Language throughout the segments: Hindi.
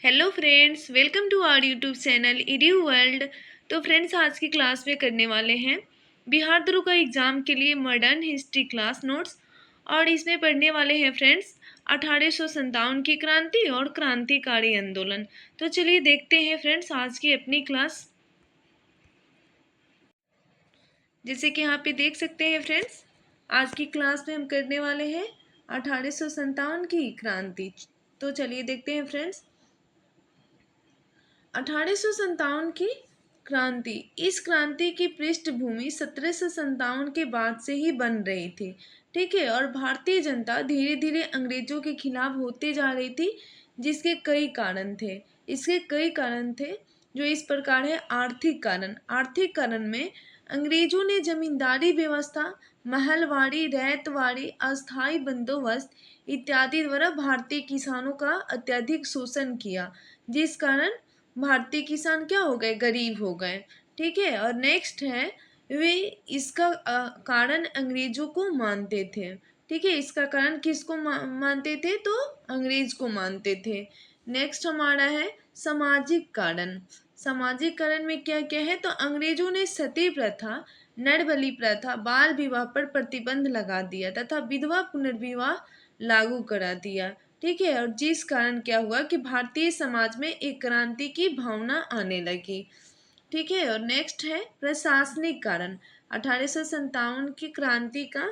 Hello friends, welcome to our YouTube channel EDU world. तो फ्रेंड्स, आज की क्लास में करने वाले हैं बिहार दरोगा एग्ज़ाम के लिए मॉडर्न हिस्ट्री क्लास नोट्स। और इसमें पढ़ने वाले हैं फ्रेंड्स 1857 की क्रांति और क्रांतिकारी आंदोलन। तो चलिए देखते हैं फ्रेंड्स आज की अपनी क्लास। जैसे कि यहाँ पे देख सकते हैं फ्रेंड्स, आज की क्लास में हम करने वाले हैं 1857 की क्रांति। तो चलिए देखते हैं फ्रेंड्स 1857 की क्रांति। इस क्रांति की पृष्ठभूमि 1757 के बाद से ही बन रही थी, ठीक है। और भारतीय जनता धीरे धीरे अंग्रेजों के खिलाफ होते जा रही थी, जिसके कई कारण थे। इसके कई कारण थे जो इस प्रकार है। आर्थिक कारण में अंग्रेजों ने जमींदारी व्यवस्था, महलवाड़ी, रैयतवाड़ी, अस्थायी बंदोबस्त इत्यादि द्वारा भारतीय किसानों का अत्यधिक शोषण किया, जिस कारण भारतीय किसान क्या हो गए, गरीब हो गए, ठीक है। और नेक्स्ट है, वे इसका कारण अंग्रेजों को मानते थे, ठीक है। इसका कारण किसको मानते थे, तो अंग्रेज को मानते थे। नेक्स्ट हमारा है सामाजिक कारण। सामाजिक कारण में क्या क्या है, तो अंग्रेजों ने सती प्रथा, नरबलि प्रथा, बाल विवाह पर प्रतिबंध लगा दिया तथा विधवा पुनर्विवाह लागू करा दिया, ठीक है। और जिस कारण क्या हुआ कि भारतीय समाज में एक क्रांति की भावना आने लगी, ठीक है। और नेक्स्ट है प्रशासनिक कारण। 1857 की क्रांति का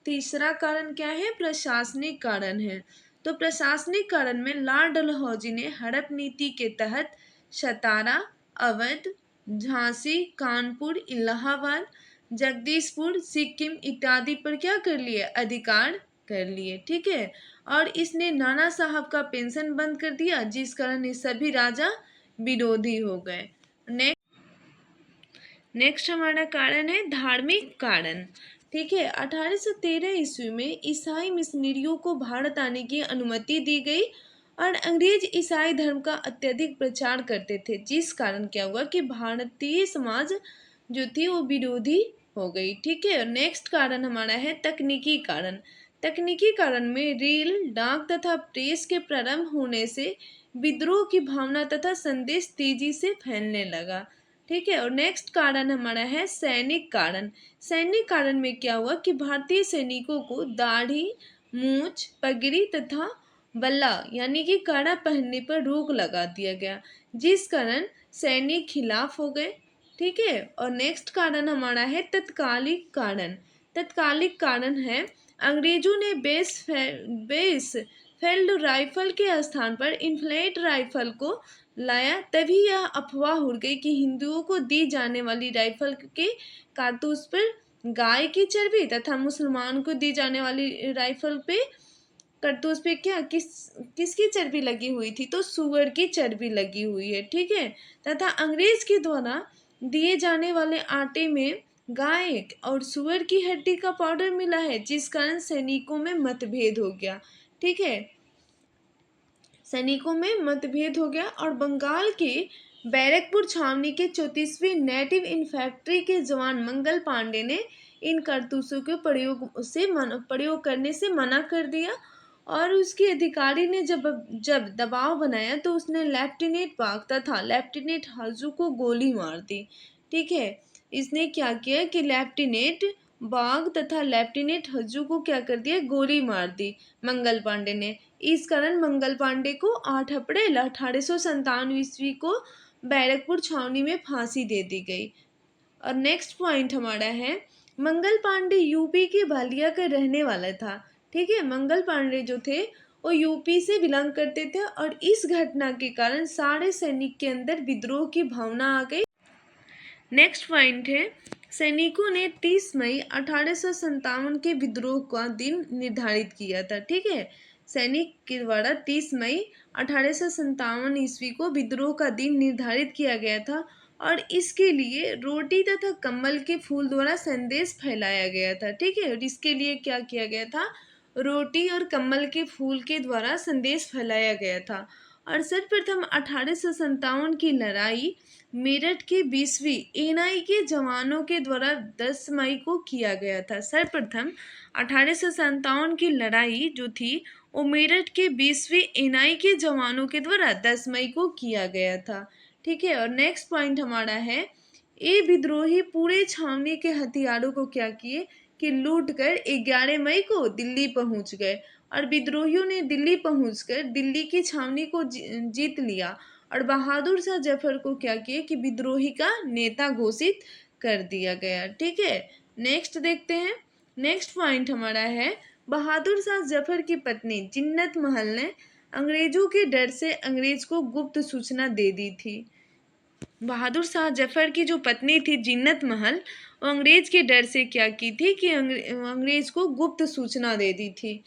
तीसरा कारण क्या है, प्रशासनिक कारण है। तो प्रशासनिक कारण में लॉर्ड डलहौजी ने हड़प नीति के तहत सतारा, अवध, झांसी, कानपुर, इलाहाबाद, जगदीशपुर, सिक्किम इत्यादि पर क्या कर लिए, अधिकार कर लिए, ठीक है। और इसने नाना साहब का पेंशन बंद कर दिया, जिस कारण ये सभी राजा विरोधी हो गए। नेक्स्ट हमारा कारण है धार्मिक कारण, ठीक है। 1813 ईस्वी में ईसाई मिशनरियों को भारत आने की अनुमति दी गई और अंग्रेज ईसाई धर्म का अत्यधिक प्रचार करते थे, जिस कारण क्या हुआ कि भारतीय समाज जो थी वो विरोधी हो गई, ठीक है। नेक्स्ट कारण हमारा है तकनीकी कारण। तकनीकी कारण में रेल, डाक तथा प्रेस के प्रारंभ होने से विद्रोह की भावना तथा संदेश तेजी से फैलने लगा, ठीक है। और नेक्स्ट कारण हमारा है सैनिक कारण। सैनिक कारण में क्या हुआ कि भारतीय सैनिकों को दाढ़ी, मूछ, पगड़ी तथा बल्ला यानी कि कड़ा पहनने पर रोक लगा दिया गया, जिस कारण सैनिक खिलाफ हो गए, ठीक है। और नेक्स्ट कारण हमारा है तत्कालिक कारण। तत्कालिक कारण है अंग्रेजों ने बेस फील्ड राइफल के स्थान पर इन्फ्लेट राइफल को लाया, तभी यह अफवाह उड़ गई कि हिंदुओं को दी जाने वाली राइफल के कारतूस पर गाय की चर्बी तथा मुसलमान को दी जाने वाली राइफल पे कारतूस पे क्या किसकी चर्बी लगी हुई थी, तो सुअर की चर्बी लगी हुई है, ठीक है। तथा अंग्रेज के द्वारा दिए जाने वाले आटे में गाय और सुअर की हड्डी का पाउडर मिला है, जिस कारण सैनिकों में मतभेद हो गया, ठीक है। सैनिकों में मतभेद हो गया और बंगाल के बैरकपुर छावनी के 34वीं नेटिव इन्फैंट्री के जवान मंगल पांडे ने इन कारतूसों के प्रयोग करने से मना कर दिया। और उसके अधिकारी ने जब दबाव बनाया तो उसने लेफ्टिनेंट बाग तथा लेफ्टिनेंट हाजू को गोली मार दी, ठीक है। इसने क्या किया कि लेफ्टिनेंट बाग तथा लेफ्टिनेंट हज्जू को क्या कर दिया, गोली मार दी मंगल पांडे ने। इस कारण मंगल पांडे को 8 अप्रैल 1857 ईस्वी को बैरकपुर छावनी में फांसी दे दी गई। और नेक्स्ट पॉइंट हमारा है मंगल पांडे यूपी के बलिया का रहने वाला था, ठीक है। मंगल पांडे जो थे वो यूपी से बिलोंग करते थे और इस घटना के कारण सारे सैनिक के अंदर विद्रोह की भावना आ गई। नेक्स्ट पॉइंट है सैनिकों ने 30 मई 1857 के विद्रोह का दिन निर्धारित किया था, ठीक है। सैनिक के द्वारा 30 मई 1857 ईस्वी को विद्रोह का दिन निर्धारित किया गया था और इसके लिए रोटी तथा कमल के फूल द्वारा संदेश फैलाया गया था, ठीक है। और इसके लिए क्या किया गया था, रोटी और कमल के फूल के द्वारा संदेश फैलाया गया था। और सर्वप्रथम 1857 की लड़ाई मेरठ के 20वीं एनआई के जवानों के द्वारा 10 मई को किया गया था। सर्वप्रथम 1857 की लड़ाई जो थी वो मेरठ के 20वीं एनआई के जवानों के द्वारा 10 मई को किया गया था। ठीक है, और नेक्स्ट पॉइंट हमारा है, ये विद्रोही पूरे छावनी के हथियारों को क्या किए कि लूट कर 11 मई को दिल्ली पहुंच गए, और विद्रोहियों ने दिल्ली पहुंचकर दिल्ली की छावनी को जीत लिया, और बहादुर शाह जफर को क्या किए कि विद्रोही का नेता घोषित कर दिया गया। ठीक है, नेक्स्ट देखते हैं। नेक्स्ट पॉइंट हमारा है, बहादुर शाह जफर की पत्नी जिन्नत महल ने अंग्रेजों के डर से अंग्रेज को गुप्त सूचना दे दी थी। बहादुर शाह जफर की जो पत्नी थी जिन्नत महल, वो अंग्रेज के डर से क्या की थी कि अंग्रेज को गुप्त सूचना दे दी थी।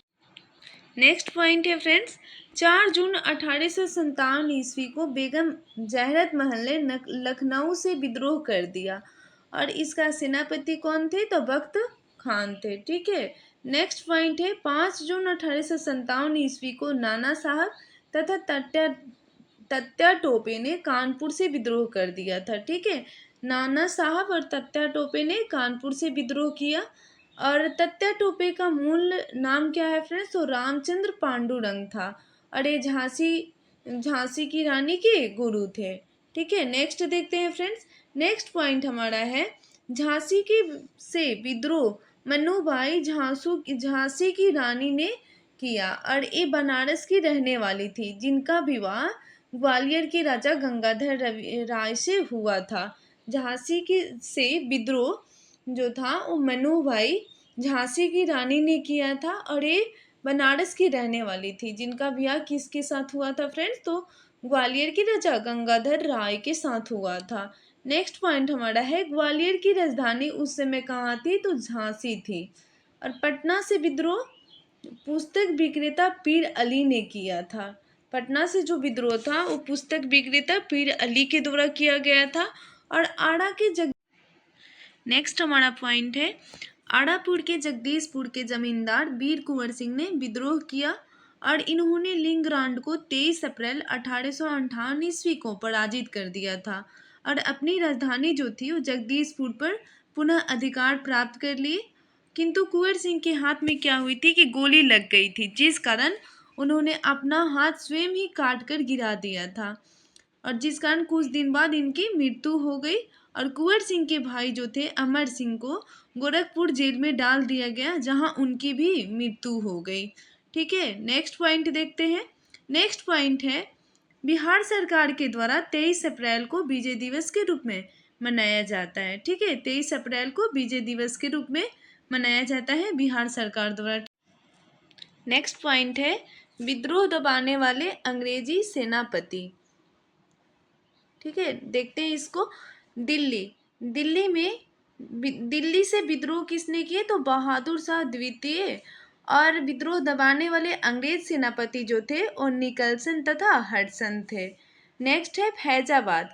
नेक्स्ट पॉइंट है फ्रेंड्स, 4 जून 1857 ईस्वी को बेगम जहरत महल ने लखनऊ से विद्रोह कर दिया, और इसका सेनापति कौन थे, तो बख्त खान थे। ठीक है, नेक्स्ट पॉइंट है, 5 जून 1857 ईस्वी को नाना साहब तथा तत्या टोपे ने कानपुर से विद्रोह कर दिया था। ठीक है, नाना साहब और तत्या टोपे ने कानपुर से विद्रोह किया, और तत्या टोपे का मूल नाम क्या है फ्रेंड्स, तो रामचंद्र पांडुरंग था, और ये झांसी की रानी के गुरु थे। ठीक है, नेक्स्ट देखते हैं फ्रेंड्स। नेक्स्ट पॉइंट हमारा है, झांसी की से विद्रोह मन्नूबाई झांसी की रानी ने किया, और ये बनारस की रहने वाली थी, जिनका विवाह ग्वालियर के राजा गंगाधर राय से हुआ था। झांसी की से विद्रोह जो था वो मन्नूबाई झांसी की रानी ने किया था, और ये बनारस की रहने वाली थी, जिनका ब्याह किसके साथ हुआ था फ्रेंड्स, तो ग्वालियर के राजा गंगाधर राय के साथ हुआ था। नेक्स्ट पॉइंट हमारा है, ग्वालियर की राजधानी उस समय कहाँ थी, तो झांसी थी, और पटना से विद्रोह पुस्तक विक्रेता पीर अली ने किया था। पटना से जो विद्रोह था वो पुस्तक विक्रेता पीर अली के द्वारा किया गया था, और आड़ा के नेक्स्ट हमारा पॉइंट है, आड़ापुर के जगदीशपुर के जमींदार वीर कुंवर सिंह ने विद्रोह किया, और इन्होंने लिंगरांड को 23 अप्रैल 1858 ईस्वी को पराजित कर दिया था, और अपनी राजधानी जो थी वो जगदीशपुर पर पुनः अधिकार प्राप्त कर लिए। किंतु कुंवर सिंह के हाथ में क्या हुई थी कि गोली लग गई थी, जिस कारण उन्होंने अपना हाथ स्वयं ही काट कर गिरा दिया था, और जिस कारण कुछ दिन बाद इनकी मृत्यु हो गई, और कुंवर सिंह के भाई जो थे अमर सिंह को गोरखपुर जेल में डाल दिया गया, जहां उनकी भी मृत्यु हो गई। ठीक है, नेक्स्ट पॉइंट देखते हैं। नेक्स्ट पॉइंट है, बिहार सरकार के द्वारा 23 अप्रैल को विजय दिवस के रूप में मनाया जाता है। ठीक है, 23 अप्रैल को विजय दिवस के रूप में मनाया जाता है बिहार सरकार द्वारा। नेक्स्ट पॉइंट है, विद्रोह दबाने वाले अंग्रेजी सेनापति। ठीक है, देखते हैं इसको। दिल्ली से विद्रोह किसने किए, तो बहादुर शाह द्वितीय, और विद्रोह दबाने वाले अंग्रेज सेनापति जो थे वो निकलसन तथा हडसन थे। नेक्स्ट है फैजाबाद।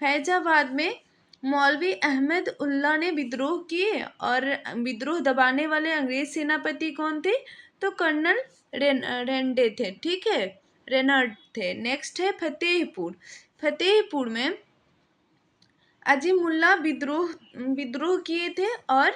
फैजाबाद में मौलवी अहमद उल्ला ने विद्रोह किए, और विद्रोह दबाने वाले अंग्रेज सेनापति कौन थे, तो कर्नल रेंडे थे। ठीक है, रेनर्ड थे। नेक्स्ट है फतेहपुर। फतेहपुर में अजीमुल्ला विद्रोह किए थे, और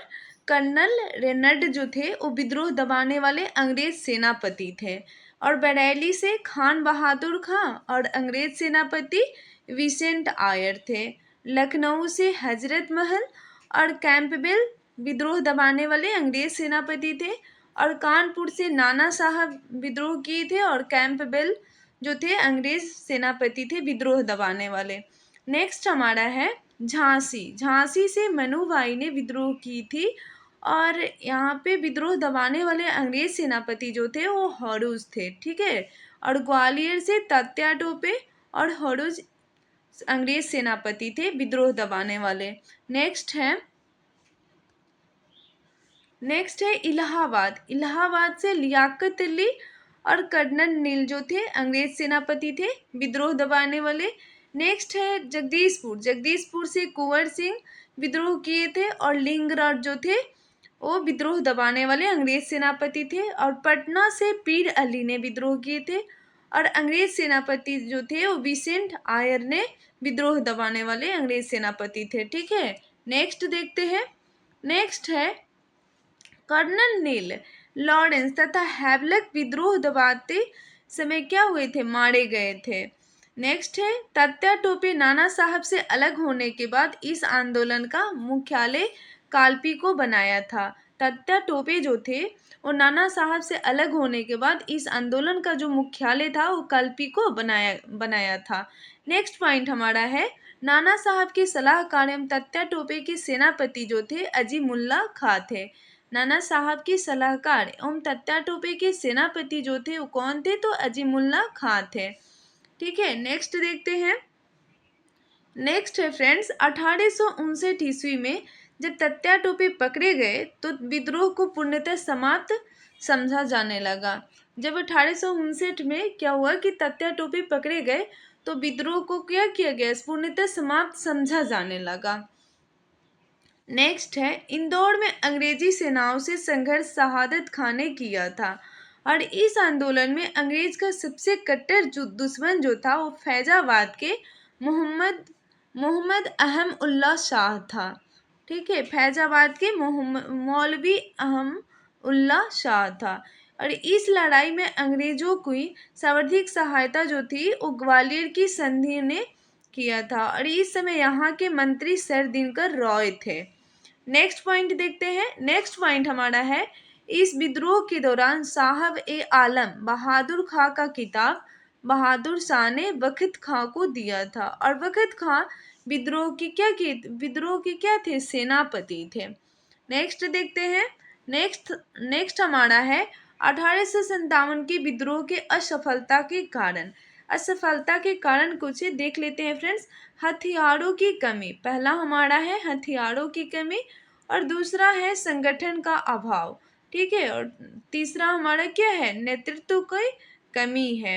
कर्नल रेनड जो थे वो विद्रोह दबाने वाले अंग्रेज सेनापति थे, और बरेली से खान बहादुर खां और अंग्रेज सेनापति विसेंट आयर थे। लखनऊ से हजरत महल और कैंपबेल विद्रोह दबाने वाले अंग्रेज सेनापति थे, और कानपुर से नाना साहब विद्रोह किए थे, और कैंपबेल जो थे अंग्रेज सेनापति थे विद्रोह दबाने वाले। नेक्स्ट हमारा है झांसी से मनुबाई ने विद्रोह की थी, और यहाँ पे विद्रोह दबाने वाले अंग्रेज सेनापति जो थे वो हॉरूज थे। ठीक है, और ग्वालियर से तत्या टोपे और हॉरूज अंग्रेज सेनापति थे विद्रोह दबाने वाले। नेक्स्ट है इलाहाबाद से लियाकत अली और कर्नल नील जो थे अंग्रेज सेनापति थे विद्रोह दबाने वाले। नेक्स्ट है जगदीशपुर से कुंवर सिंह विद्रोह किए थे, और लिंगराज जो थे वो विद्रोह दबाने वाले अंग्रेज सेनापति थे, और पटना से पीर अली ने विद्रोह किए थे, और अंग्रेज सेनापति जो थे वो विसेंट आयर ने विद्रोह दबाने वाले अंग्रेज सेनापति थे। ठीक है, नेक्स्ट देखते हैं। नेक्स्ट है कर्नल नील। लॉरेंस तथा हैवलक विद्रोह दबाते समय क्या हुए थे, मारे गए थे। नेक्स्ट है तात्या टोपे नाना साहब से अलग होने के बाद इस आंदोलन का मुख्यालय कालपी को बनाया था। तात्या टोपे जो थे वो नाना साहब से अलग होने के बाद इस आंदोलन का जो मुख्यालय था वो कालपी को बनाया बनाया था। नेक्स्ट पॉइंट हमारा है नाना साहब के सलाहकार एवं तात्या टोपे के सेनापति जो थे अजीमुल्ला खां थे। नाना साहब के सलाहकार एवं तात्या टोपे के सेनापति जो थे वो कौन थे, तो अजीमुल्ला खां थे। ठीक है, नेक्स्ट देखते हैं। नेक्स्ट है फ्रेंड्स 1859 ईस्वी में जब तात्या टोपे पकड़े गए तो विद्रोह को पूर्णतः समाप्त समझा जाने लगा। जब 1859 में क्या हुआ कि तात्या टोपे पकड़े गए तो विद्रोह को क्या किया गया, पूर्णतः समाप्त समझा जाने लगा। नेक्स्ट है इंदौर में अंग्रेजी सेनाओं से संघर्ष शहादत खां ने किया था और इस आंदोलन में अंग्रेज का सबसे कट्टर दुश्मन जो था वो फैजाबाद के मोहम्मद मोहम्मद अहम उल्लाह शाह था। ठीक है, फैजाबाद के मौलवी अहम उल्लाह शाह था और इस लड़ाई में अंग्रेजों की सर्वाधिक सहायता जो थी वो ग्वालियर की संधि ने किया था और इस समय यहाँ के मंत्री सर दिनकर रॉय थे। नेक्स्ट पॉइंट देखते हैं। नेक्स्ट पॉइंट हमारा है इस विद्रोह के दौरान साहब ए आलम बहादुर खां का किताब बहादुर शाह ने बख्त खां को दिया था और बख्त खां विद्रोह के क्या थे, सेनापति थे। नेक्स्ट देखते हैं। नेक्स्ट हमारा है 1857 के विद्रोह के असफलता के कारण। असफलता के कारण कुछ देख लेते हैं फ्रेंड्स। हथियारों की कमी, पहला हमारा है हथियारों की कमी और दूसरा है संगठन का अभाव। ठीक है, और तीसरा हमारा क्या है, नेतृत्व की कमी है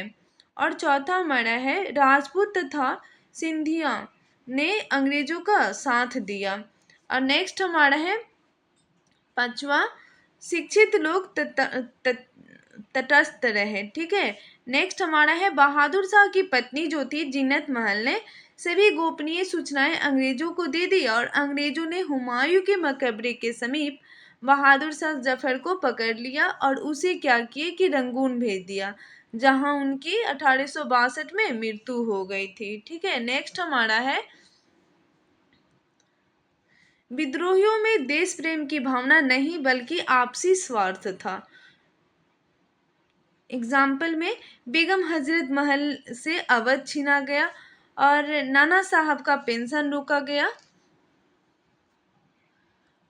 और चौथा हमारा है राजपूत तथा सिंधिया ने अंग्रेजों का साथ दिया। और नेक्स्ट हमारा है पांचवा शिक्षित लोग तटस्थ रहे। ठीक है, नेक्स्ट हमारा है बहादुर शाह की पत्नी जो थी जीनत महल ने सभी गोपनीय सूचनाएं अंग्रेजों को दे दी और अंग्रेजों ने हुमायूं के मकबरे के समीप बहादुर शाह जफर को पकड़ लिया और उसे क्या किए कि रंगून भेज दिया, जहां उनकी 1862 में मृत्यु हो गई थी। ठीक है, नेक्स्ट हमारा है विद्रोहियों में देश प्रेम की भावना नहीं बल्कि आपसी स्वार्थ था। एग्जाम्पल में बेगम हजरत महल से अवध छीना गया और नाना साहब का पेंशन रोका गया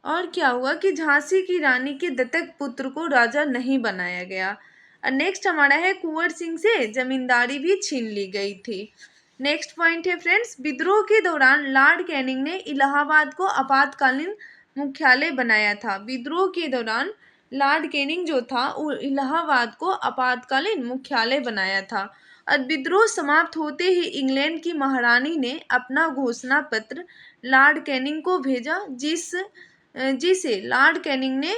और क्या हुआ कि झांसी की रानी के दत्तक पुत्र को राजा नहीं बनाया गया। और नेक्स्ट हमारा है कुंवर सिंह से जमींदारी भी छीन ली गई थी। नेक्स्ट पॉइंट है फ्रेंड्स विद्रोह के दौरान लॉर्ड कैनिंग ने इलाहाबाद को आपातकालीन मुख्यालय बनाया था। विद्रोह के दौरान लॉर्ड कैनिंग जो था वो इलाहाबाद को आपातकालीन मुख्यालय बनाया था और विद्रोह समाप्त होते ही इंग्लैंड की महारानी ने अपना घोषणा पत्र लॉर्ड कैनिंग को भेजा जिसे लॉर्ड कैनिंग ने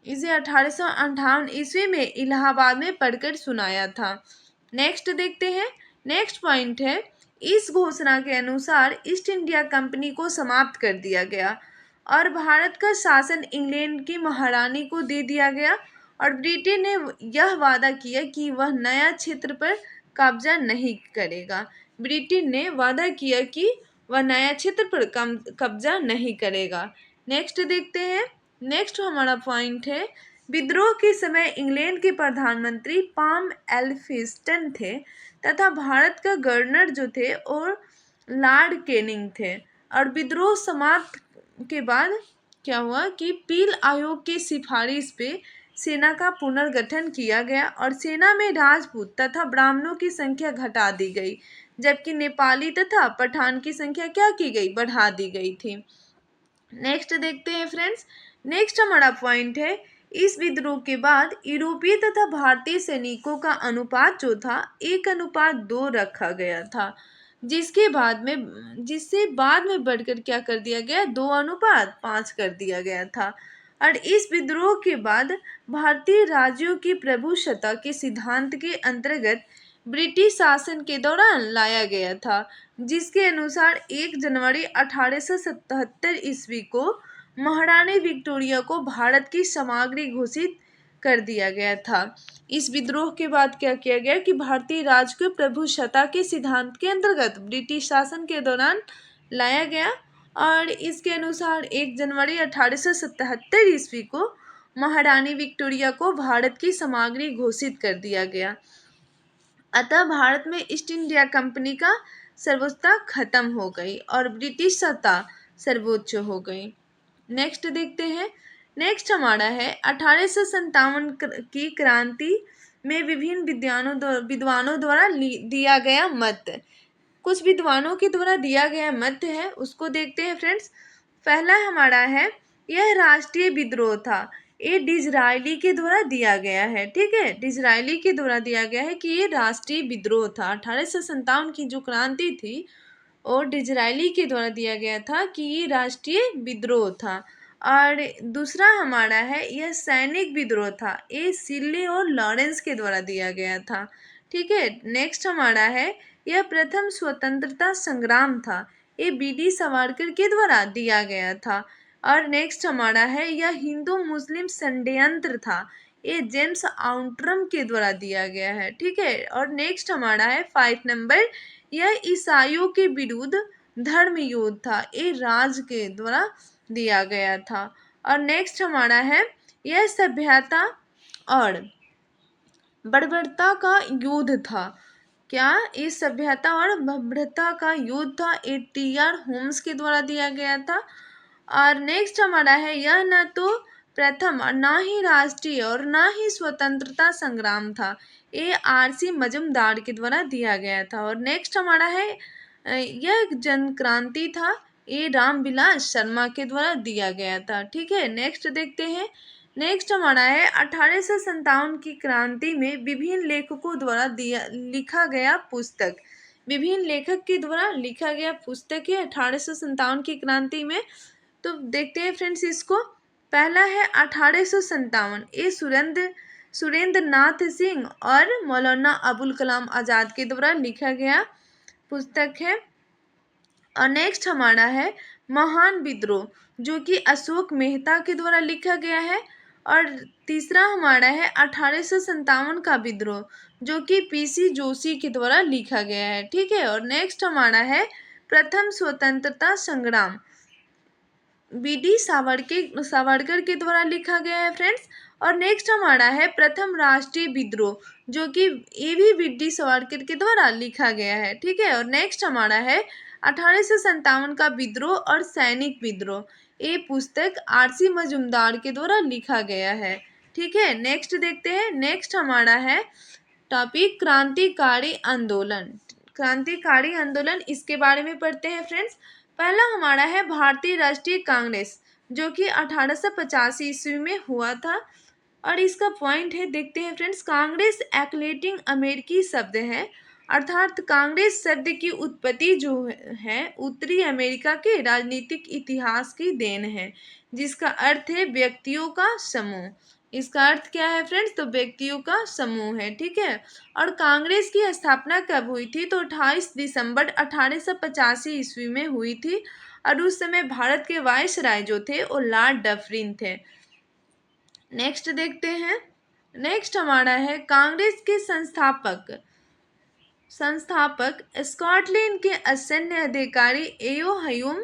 इसे 1858 ईस्वी में इलाहाबाद में पढ़कर सुनाया था। नेक्स्ट देखते हैं। नेक्स्ट पॉइंट है इस घोषणा के अनुसार ईस्ट इंडिया कंपनी को समाप्त कर दिया गया और भारत का शासन इंग्लैंड की महारानी को दे दिया गया और ब्रिटेन ने यह वादा किया कि वह नया क्षेत्र पर कब्जा नहीं करेगा। ब्रिटेन ने वादा किया कि वह नया क्षेत्र पर कब्जा नहीं करेगा। नेक्स्ट देखते हैं। नेक्स्ट हमारा पॉइंट है विद्रोह के समय इंग्लैंड के प्रधानमंत्री पाम एल्फिंस्टन थे तथा भारत का गवर्नर जो थे और लॉर्ड कैनिंग थे और विद्रोह समाप्त के बाद क्या हुआ कि पील आयोग की सिफारिश पे सेना का पुनर्गठन किया गया और सेना में राजपूत तथा ब्राह्मणों की संख्या घटा दी गई जबकि नेपाली तथा पठान की संख्या क्या की गई, बढ़ा दी गई थी। नेक्स्ट देखते हैं फ्रेंड्स। नेक्स्ट हमारा पॉइंट है इस विद्रोह के बाद यूरोपीय तथा भारतीय सैनिकों का अनुपात जो था 1:2 रखा गया था जिससे बाद में बढ़कर क्या कर दिया गया, 2:5 कर दिया गया था। और इस विद्रोह के बाद भारतीय राज्यों की प्रभुसत्ता के सिद्धांत के अंतर्गत ब्रिटिश शासन के दौरान लाया गया था जिसके अनुसार 1 जनवरी 1877 ईस्वी को महारानी विक्टोरिया को भारत की सामग्री घोषित कर दिया गया था। इस विद्रोह के बाद क्या किया गया कि भारतीय राज को प्रभुसत्ता के सिद्धांत के अंतर्गत ब्रिटिश शासन के दौरान लाया गया और इसके अनुसार 1 जनवरी 1877 ईस्वी को महारानी विक्टोरिया को भारत की सामग्री घोषित कर दिया गया। अतः भारत में ईस्ट इंडिया कंपनी का सर्वोच्चता खत्म हो गई और ब्रिटिश सत्ता सर्वोच्च हो गई। नेक्स्ट देखते हैं। नेक्स्ट हमारा है 1857 की क्रांति में विभिन्न विद्वानों द्वारा दिया गया मत। कुछ विद्वानों के द्वारा दिया गया मत है, उसको देखते हैं फ्रेंड्स। पहला हमारा है, यह राष्ट्रीय विद्रोह था। ये डिज़रायली के द्वारा दिया गया है, ठीक है, डिज़रायली के द्वारा दिया गया है कि ये राष्ट्रीय विद्रोह था। 1857 की जो क्रांति थी और डिज़रायली के द्वारा दिया गया था कि ये राष्ट्रीय विद्रोह था। और दूसरा हमारा है, यह सैनिक विद्रोह था। ये सिल्ले और लॉरेंस के द्वारा दिया गया था, ठीक है। नेक्स्ट हमारा है, यह प्रथम स्वतंत्रता संग्राम था। ये बी.डी. सावरकर के द्वारा दिया गया था। और नेक्स्ट हमारा है, यह हिंदू मुस्लिम षड्यंत्र था। ये जेम्स आउट्रम के द्वारा दिया गया है, ठीक है। और नेक्स्ट हमारा है 5 नंबर, यह ईसाइयों के विरुद्ध धर्म युद्ध था। ये राज के द्वारा दिया गया था। और नेक्स्ट हमारा है, यह सभ्यता और बर्बरता का युद्ध था। क्या? ये सभ्यता और बर्बरता का युद्ध था। ये टी.आर. होम्स के द्वारा दिया गया था। और नेक्स्ट हमारा है, यह न तो प्रथम और ना ही राष्ट्रीय और ना ही स्वतंत्रता संग्राम था। ये आर.सी. मजूमदार के द्वारा दिया गया था। और नेक्स्ट हमारा है, यह जन क्रांति था। ये रामविलास शर्मा के द्वारा दिया गया था, ठीक है। नेक्स्ट देखते हैं। नेक्स्ट हमारा है 1857 की क्रांति में विभिन्न लेखकों द्वारा लिखा गया पुस्तक। विभिन्न लेखक के द्वारा लिखा गया पुस्तक है 1857 की क्रांति में। तो देखते हैं फ्रेंड्स इसको। पहला है 1857, ये सुरेंद्र नाथ सिंह और मौलाना अबुल कलाम आज़ाद के द्वारा लिखा गया पुस्तक है। और नेक्स्ट हमारा है महान विद्रोह, जो कि अशोक मेहता के द्वारा लिखा गया है। और तीसरा हमारा है 1857 का विद्रोह, जो कि पी.सी. जोशी के द्वारा लिखा गया है, ठीक है। और नेक्स्ट हमारा है प्रथम स्वतंत्रता संग्राम, बी.डी. सावरकर के द्वारा लिखा गया है फ्रेंड्स। और नेक्स्ट हमारा है प्रथम राष्ट्रीय विद्रोह, जो कि ये भी बी.डी. सावरकर के द्वारा लिखा गया है, ठीक है। और नेक्स्ट हमारा है 1857 का विद्रोह और सैनिक विद्रोह, ये पुस्तक आर.सी. मजूमदार के द्वारा लिखा गया है, ठीक है। नेक्स्ट देखते हैं। नेक्स्ट हमारा है टॉपिक क्रांतिकारी आंदोलन। क्रांतिकारी आंदोलन, इसके बारे में पढ़ते हैं फ्रेंड्स। पहला हमारा है भारतीय राष्ट्रीय कांग्रेस, जो कि 1885 ईस्वी में हुआ था। और इसका पॉइंट है, देखते हैं फ्रेंड्स। कांग्रेस एक लैटिन अमेरिकी शब्द है, अर्थात कांग्रेस शब्द की उत्पत्ति जो है उत्तरी अमेरिका के राजनीतिक इतिहास की देन है, जिसका अर्थ है व्यक्तियों का समूह। इसका अर्थ क्या है फ्रेंड्स? तो व्यक्तियों का समूह है, ठीक है। और कांग्रेस की स्थापना कब हुई थी? तो 28 दिसंबर 1885 ईस्वी में हुई थी। और उस समय भारत के वायसराय जो थे वो लॉर्ड डफरिन थे। नेक्स्ट देखते हैं। नेक्स्ट हमारा है कांग्रेस के संस्थापक स्कॉटलैंड के असैन्य अधिकारी एओ ह्यूम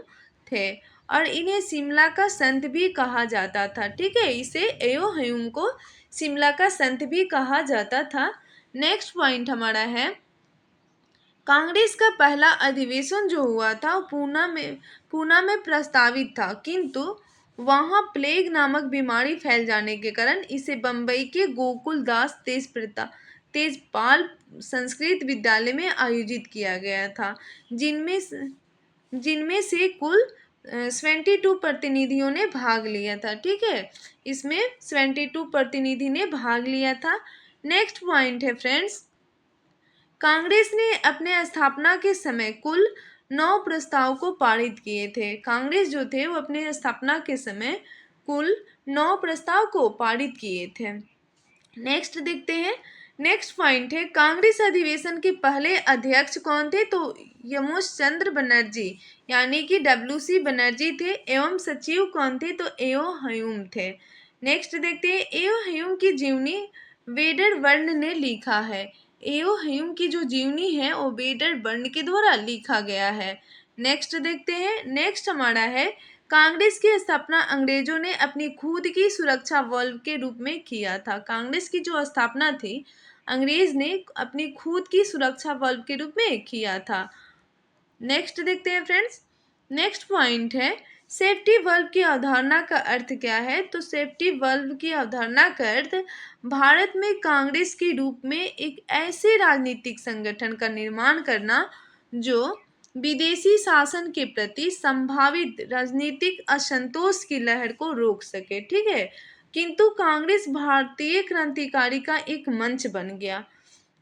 थे और इन्हें शिमला का संत भी कहा जाता था, ठीक है। इसे एओ ह्यूम को शिमला का संत भी कहा जाता था। नेक्स्ट पॉइंट हमारा है कांग्रेस का पहला अधिवेशन जो हुआ था पूना में प्रस्तावित था, किंतु वहां प्लेग नामक बीमारी फैल जाने के कारण इसे बम्बई के गोकुल दास तेजपाल संस्कृत विद्यालय में आयोजित किया गया था, जिनमें से कुल 72 प्रतिनिधियों ने भाग लिया था, ठीक है। इसमें 72 प्रतिनिधि ने भाग लिया था। नेक्स्ट पॉइंट है फ्रेंड्स, कांग्रेस ने अपने स्थापना के समय कुल 9 प्रस्ताव को पारित किए थे। कांग्रेस जो थे वो अपने स्थापना के समय कुल 9 प्रस्ताव को पारित किए थे। नेक्स्ट देखते हैं। नेक्स्ट पॉइंट है कांग्रेस अधिवेशन के पहले अध्यक्ष कौन थे? तो यमोश चंद्र बनर्जी यानी कि W.C. बनर्जी थे। एवं सचिव कौन थे? तो एओ ह्यूम थे। नेक्स्ट देखते हैं, एओ ह्यूम की जीवनी वेडर वर्ण ने लिखा है। एओ ह्यूम की जो जीवनी है वो वेडर वर्ण के द्वारा लिखा गया है। नेक्स्ट देखते हैं, नेक्स्ट हमारा है, कांग्रेस की स्थापना अंग्रेजों ने अपनी खुद की सुरक्षा बल के रूप में किया था। कांग्रेस की जो स्थापना थी अंग्रेज ने अपनी खुद की सुरक्षा बल के रूप में किया था। नेक्स्ट देखते हैं फ्रेंड्स, नेक्स्ट पॉइंट है, सेफ्टी बल्ब की अवधारणा का अर्थ क्या है। तो सेफ्टी बल्ब की अवधारणा का अर्थ भारत में कांग्रेस के रूप में एक ऐसे राजनीतिक संगठन का निर्माण करना जो विदेशी शासन के प्रति संभावित राजनीतिक असंतोष की लहर को रोक सके। ठीक है, किंतु कांग्रेस भारतीय क्रांतिकारी का एक मंच बन गया।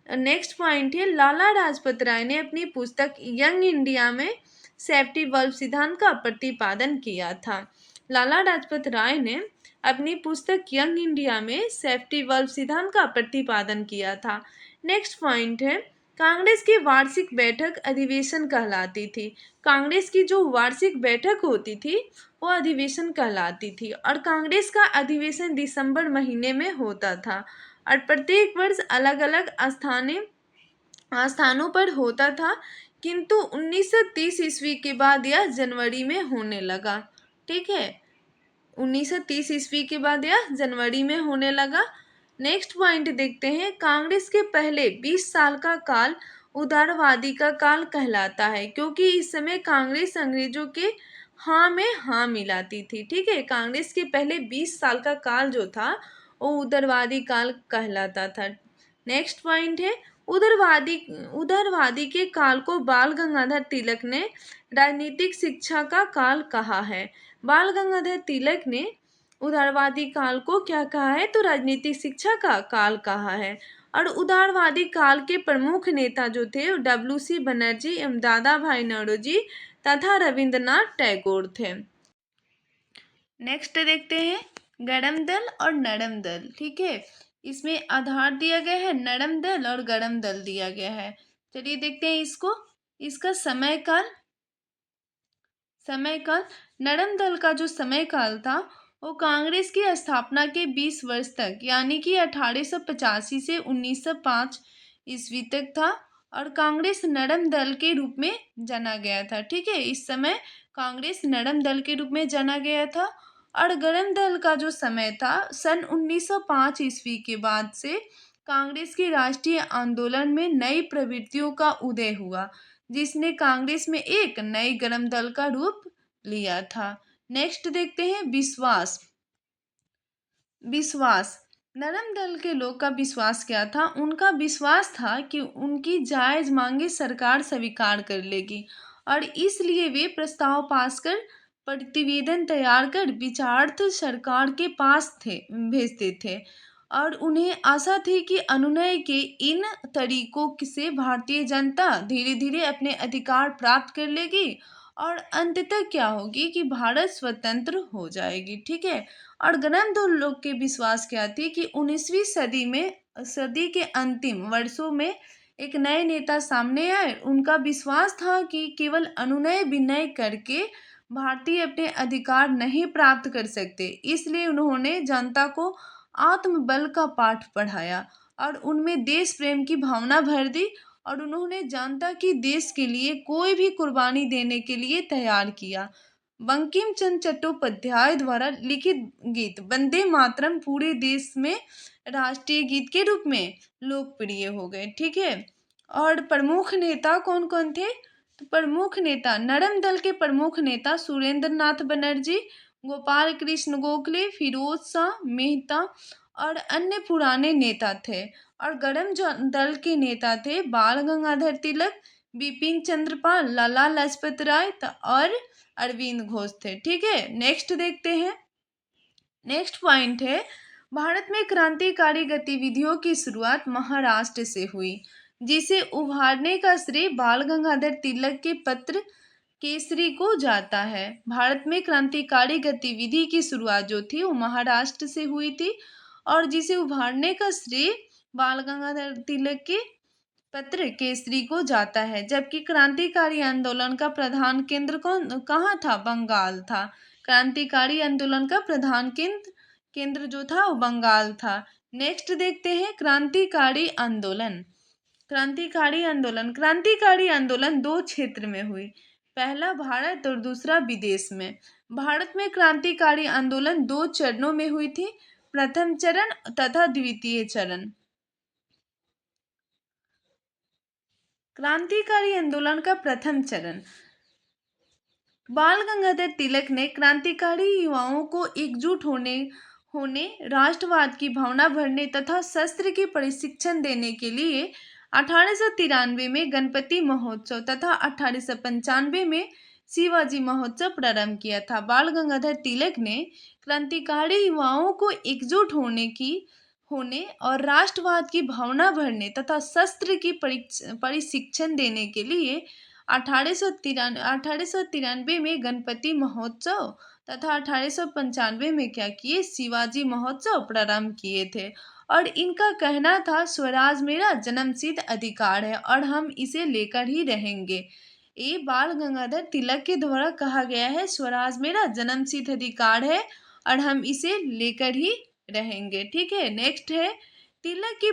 नेक्स्ट पॉइंट है, लाला लाजपत राय ने अपनी पुस्तक यंग इंडिया में सेफ्टी बल्ब सिद्धांत का प्रतिपादन किया था। लाला लाजपत राय ने अपनी पुस्तक यंग इंडिया में सेफ्टी बल्ब सिद्धांत का प्रतिपादन किया था। नेक्स्ट पॉइंट है, कांग्रेस की वार्षिक बैठक अधिवेशन कहलाती थी। कांग्रेस की जो वार्षिक बैठक होती थी वो अधिवेशन कहलाती थी और कांग्रेस का अधिवेशन दिसंबर महीने में होता था और प्रत्येक वर्ष अलग अलग स्थानों पर होता था, किंतु 1930 ईस्वी के बाद यह जनवरी में होने लगा। ठीक है, 1930 ईस्वी के बाद यह जनवरी में होने लगा। नेक्स्ट पॉइंट देखते हैं, कांग्रेस के पहले 20 साल का काल उदारवादी का काल कहलाता है, क्योंकि इस समय कांग्रेस अंग्रेजों के हाँ में हाँ मिलाती थी। ठीक है, कांग्रेस के पहले 20 साल का काल जो था वो उदारवादी काल कहलाता था। नेक्स्ट पॉइंट है, उदारवादी उदारवादी के काल को बाल गंगाधर तिलक ने राजनीतिक शिक्षा का काल कहा है। बाल गंगाधर तिलक ने उदारवादी काल को क्या कहा है, तो राजनीतिक शिक्षा का काल कहा है। और उदारवादी काल के प्रमुख नेता जो थे डब्ल्यू.सी. बनर्जी एवं दादा भाई नौरोजी तथा रविंद्रनाथ टैगोर थे। नेक्स्ट देखते हैं, गरम दल और नरम दल। ठीक है, इसमें आधार दिया गया है नरम दल और गरम दल दिया गया है। चलिए देखते हैं इसको, इसका समय काल नरम दल का जो समय काल था वो कांग्रेस की स्थापना के 20 वर्ष तक यानी कि 1885 से 1905 ईस्वी तक था और कांग्रेस नरम दल के रूप में जाना गया था। ठीक है, इस समय कांग्रेस नरम दल के रूप में जाना गया था। और गरम दल का जो समय था सन 1905 ईस्वी के बाद से कांग्रेस के राष्ट्रीय आंदोलन में नई प्रवृत्तियों का उदय हुआ, जिसने कांग्रेस में एक नए गरम दल का रूप लिया था। नेक्स्ट देखते हैं, विश्वास नरम दल के लोग का विश्वास क्या था। उनका विश्वास था कि उनकी जायज मांगे सरकार स्वीकार कर लेगी और इसलिए वे प्रस्ताव पास कर प्रतिवेदन तैयार कर विचारार्थ सरकार के पास भेजते थे और उन्हें आशा थी कि अनुनय के इन तरीकों से भारतीय जनता धीरे धीरे अपने अधिकार प्राप्त कर लेगी और अंततः क्या होगी कि भारत स्वतंत्र हो जाएगी। ठीक है, और गरम दल लोग के विश्वास क्या थी कि 19वीं सदी के अंतिम वर्षों में एक नए नेता सामने आए। उनका विश्वास था कि केवल अनुनय विनय करके भारतीय अपने अधिकार नहीं प्राप्त कर सकते, इसलिए उन्होंने जनता को आत्मबल का पाठ पढ़ाया और उनमें देश प्रेम की भावना भर दी और उन्होंने जनता की देश के लिए कोई भी कुर्बानी देने के लिए तैयार किया। बंकिम चंद्र चट्टोपाध्याय द्वारा लिखित गीत वंदे मातरम पूरे देश में राष्ट्रीय गीत के रूप में लोकप्रिय हो गए। ठीक है, और प्रमुख नेता कौन कौन थे, तो प्रमुख नेता नरम दल के प्रमुख नेता सुरेंद्र नाथ बनर्जी, गोपाल कृष्ण गोखले, फिरोज शाह मेहता और अन्य पुराने नेता थे। और गरम दल के नेता थे बाल गंगाधर तिलक, बिपिन चंद्र पाल, लाला लाजपत राय और अरविंद घोष थे। ठीक है, नेक्स्ट देखते हैं, नेक्स्ट पॉइंट है, भारत में क्रांतिकारी गतिविधियों की शुरुआत महाराष्ट्र से हुई, जिसे उभारने का श्रेय बाल गंगाधर तिलक के पत्र केसरी को जाता है। भारत में क्रांतिकारी गतिविधि की शुरुआत जो थी वो महाराष्ट्र से हुई थी और जिसे उभारने का श्रेय बाल गंगाधर तिलक के पत्र केसरी को जाता है, जबकि क्रांतिकारी आंदोलन का प्रधान केंद्र कहाँ था, बंगाल था। क्रांतिकारी आंदोलन का प्रधान केंद्र केंद्र जो था वो बंगाल था। नेक्स्ट देखते हैं क्रांतिकारी आंदोलन। क्रांतिकारी आंदोलन दो क्षेत्र में हुई, पहला भारत और दूसरा विदेश में। भारत में क्रांतिकारी आंदोलन दो चरणों में हुई थी, प्रथम चरण तथा द्वितीय चरण। क्रांतिकारी आंदोलन का प्रथम चरण, बाल गंगाधर तिलक ने क्रांतिकारी युवाओं को एकजुट होने होने राष्ट्रवाद की भावना भरने तथा शस्त्र के प्रशिक्षण देने के लिए 1893 में गणपति महोत्सव तथा 1895 में शिवाजी महोत्सव प्रारंभ किया था। बाल गंगाधर तिलक ने क्रांतिकारी युवाओं को एकजुट होने और राष्ट्रवाद की भावना भरने तथा शस्त्र की प्रशिक्षण देने के लिए 1893 में गणपति महोत्सव तथा 1895 में क्या किए, शिवाजी महोत्सव प्रारंभ किए थे। और इनका कहना था स्वराज मेरा जन्मसिद्ध अधिकार है और हम इसे लेकर ही रहेंगे। ये बाल गंगाधर तिलक के द्वारा कहा गया है, स्वराज मेरा जन्मसिद्ध अधिकार है और हम इसे लेकर ही रहेंगे। ठीक है, नेक्स्ट है तिलक की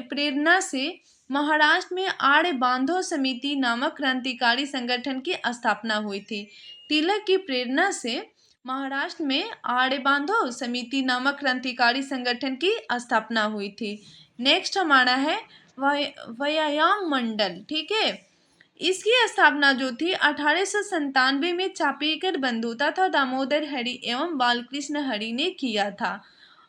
प्रेरणा से महाराष्ट्र में आर्य बांधव समिति नामक क्रांतिकारी संगठन की स्थापना हुई थी। तिलक की प्रेरणा से महाराष्ट्र में आर्य बांधव समिति नामक क्रांतिकारी संगठन की स्थापना हुई थी। नेक्स्ट हमारा है व्यायाम मंडल। ठीक है, इसकी स्थापना जो थी 1897 में चापेकर बंधु तथा दामोदर हरि एवं बालकृष्ण हरि ने किया था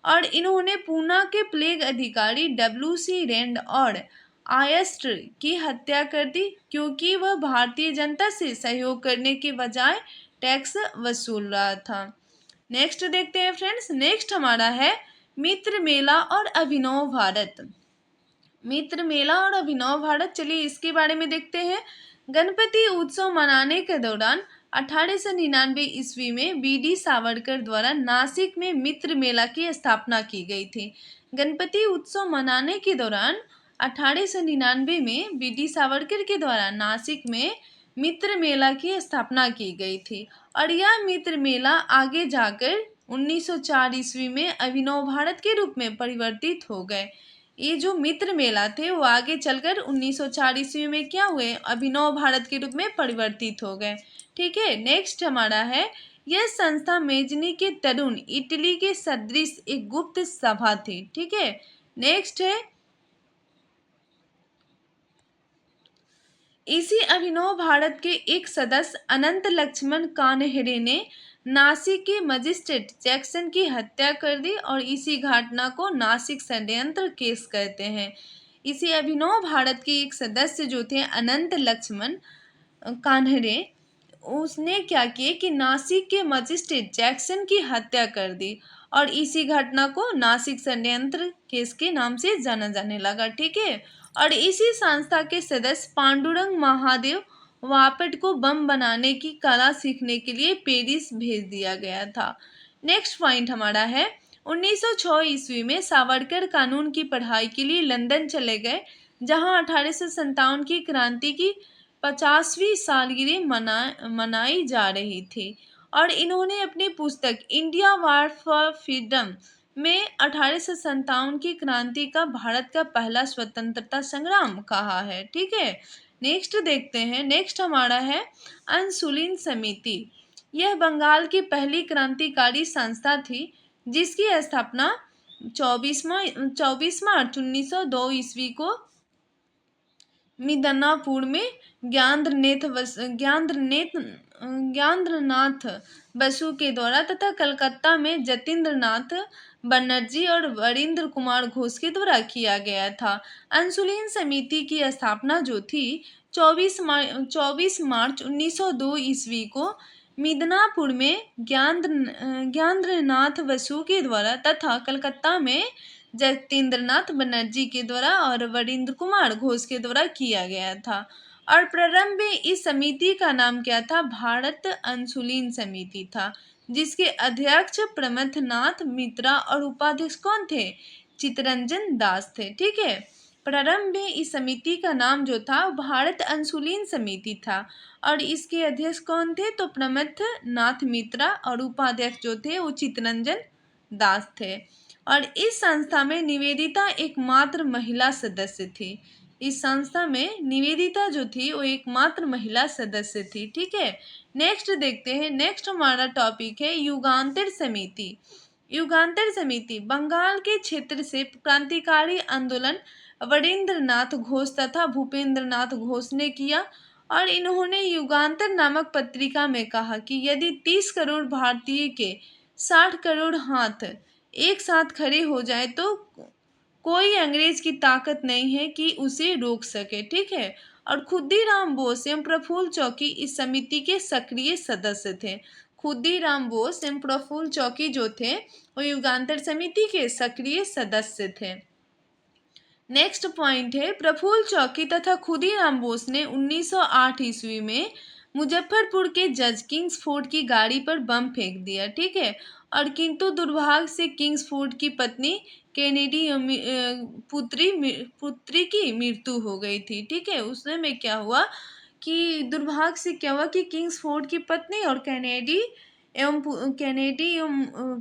और इन्होंने पूना के प्लेग अधिकारी WC रेंड और आयस्टर की हत्या कर दी, क्योंकि वह भारतीय जनता से सहयोग करने के बजाय टैक्स वसूल रहा था। नेक्स्ट देखते हैं फ्रेंड्स, नेक्स्ट हमारा है मित्र मेला और अभिनव भारत। मित्र मेला और अभिनव भारत, चलिए इसके बारे में देखते हैं। गणपति उत्सव मनाने के दौरान 1899 ईस्वी में BD सावरकर द्वारा नासिक में मित्र मेला की स्थापना की गई थी। गणपति उत्सव मनाने के दौरान 1899 में BD सावरकर के द्वारा नासिक में मित्र मेला की स्थापना की गई थी और यह मित्र मेला आगे जाकर 1904 ईस्वी में अभिनव भारत के रूप में परिवर्तित हो गए। ये जो मित्र मेला थे वो आगे चलकर 1904 ईस्वी में क्या हुए, अभिनव भारत के रूप में परिवर्तित हो गए। ठीक है, नेक्स्ट हमारा है यह संस्था मेजनी के तरुण इटली के सदृश एक गुप्त सभा थी। ठीक है, नेक्स्ट है इसी अभिनव भारत के एक सदस्य अनंत लक्ष्मण कान्हेरे ने नासिक के मजिस्ट्रेट जैक्सन की हत्या कर दी और इसी घटना को नासिक षड्यंत्र केस कहते हैं। इसी अभिनव भारत के एक सदस्य जो थे अनंत लक्ष्मण कान्हेरे, उसने क्या किया कि नासिक के मजिस्ट्रेट जैक्सन की हत्या कर दी और इसी घटना को नासिक षड्यंत्र केस के नाम से जाना जाने लगा। ठीक है, और इसी संस्था के सदस्य पांडुरंग महादेव वापट को बम बनाने की कला सीखने के लिए पेरिस भेज दिया गया था। नेक्स्ट पॉइंट हमारा है 1906 ईस्वी में सावरकर कानून की पढ़ाई के लिए लंदन चले गए, जहां 1857 की क्रांति की 50वीं सालगिरह मनाई जा रही थी और इन्होंने अपनी पुस्तक इंडिया वार फॉर फ्रीडम में 1857 की क्रांति का भारत का पहला स्वतंत्रता संग्राम कहा है। ठीक है, नेक्स्ट देखते हैं। नेक्स्ट हमारा है अंसुलिन समिति। यह बंगाल की पहली क्रांतिकारी संस्था थी जिसकी स्थापना 24 मार्च 1902 ईस्वी को मिदनापुर में ज्ञानेंद्रनाथ बसु के द्वारा तथा कलकत्ता में जतीन्द्रनाथ बनर्जी और वरिंद्र कुमार घोष के द्वारा किया गया था। अंसुलिन समिति की स्थापना जो थी 24 मार्च 1902 ईस्वी को मिदनापुर में ज्ञानेंद्रनाथ बसु के द्वारा तथा कलकत्ता में जतीन्द्रनाथ बनर्जी के द्वारा और वरिंद्र कुमार घोष के द्वारा किया गया था। और प्रारंभ में इस समिति का नाम क्या था, भारत अंसुलिन समिति था, जिसके अध्यक्ष प्रमथनाथ मित्रा और उपाध्यक्ष कौन थे, चित्तरंजन दास थे। ठीक है, प्रारंभ में इस समिति का नाम जो था भारत अंसुलिन समिति था और इसके अध्यक्ष कौन थे, तो प्रमथनाथ मित्रा और उपाध्यक्ष जो थे वो चित्तरंजन दास थे और इस संस्था में निवेदिता एकमात्र महिला सदस्य थी। इस संस्था में निवेदिता जो थी वो एकमात्र महिला सदस्य थी। ठीक है, नेक्स्ट देखते हैं। नेक्स्ट हमारा टॉपिक है युगांतर समिति। युगांतर समिति बंगाल के क्षेत्र से क्रांतिकारी आंदोलन वरिंद्रनाथ घोष तथा भूपेंद्र नाथ घोष ने किया और इन्होंने युगांतर नामक पत्रिका में कहा कि यदि 30 करोड़ भारतीय के 60 करोड़ हाथ एक साथ खड़े हो जाए तो कोई अंग्रेज की ताकत नहीं है कि उसे रोक सके। ठीक है, और खुदीराम बोस एवं प्रफुल्ल चौकी इस समिति के सक्रिय सदस्य थे। खुदीराम बोस एवं प्रफुल्ल चौकी जो थे वो युगांतर समिति के सक्रिय सदस्य थे। नेक्स्ट पॉइंट है प्रफुल्ल चौकी तथा खुदीराम बोस ने 1908 ईस्वी में मुजफ्फरपुर के जज किंग्सफोर्ड की गाड़ी पर बम फेंक दिया। ठीक है, और किंतु दुर्भाग्य से किंग्सफोर्ड की पत्नी कैनेडी पुत्री की मृत्यु हो गई थी। ठीक है, उसमें में क्या हुआ कि दुर्भाग्य से क्या हुआ कि किंग्सफोर्ड की पत्नी और कैनेडी एवं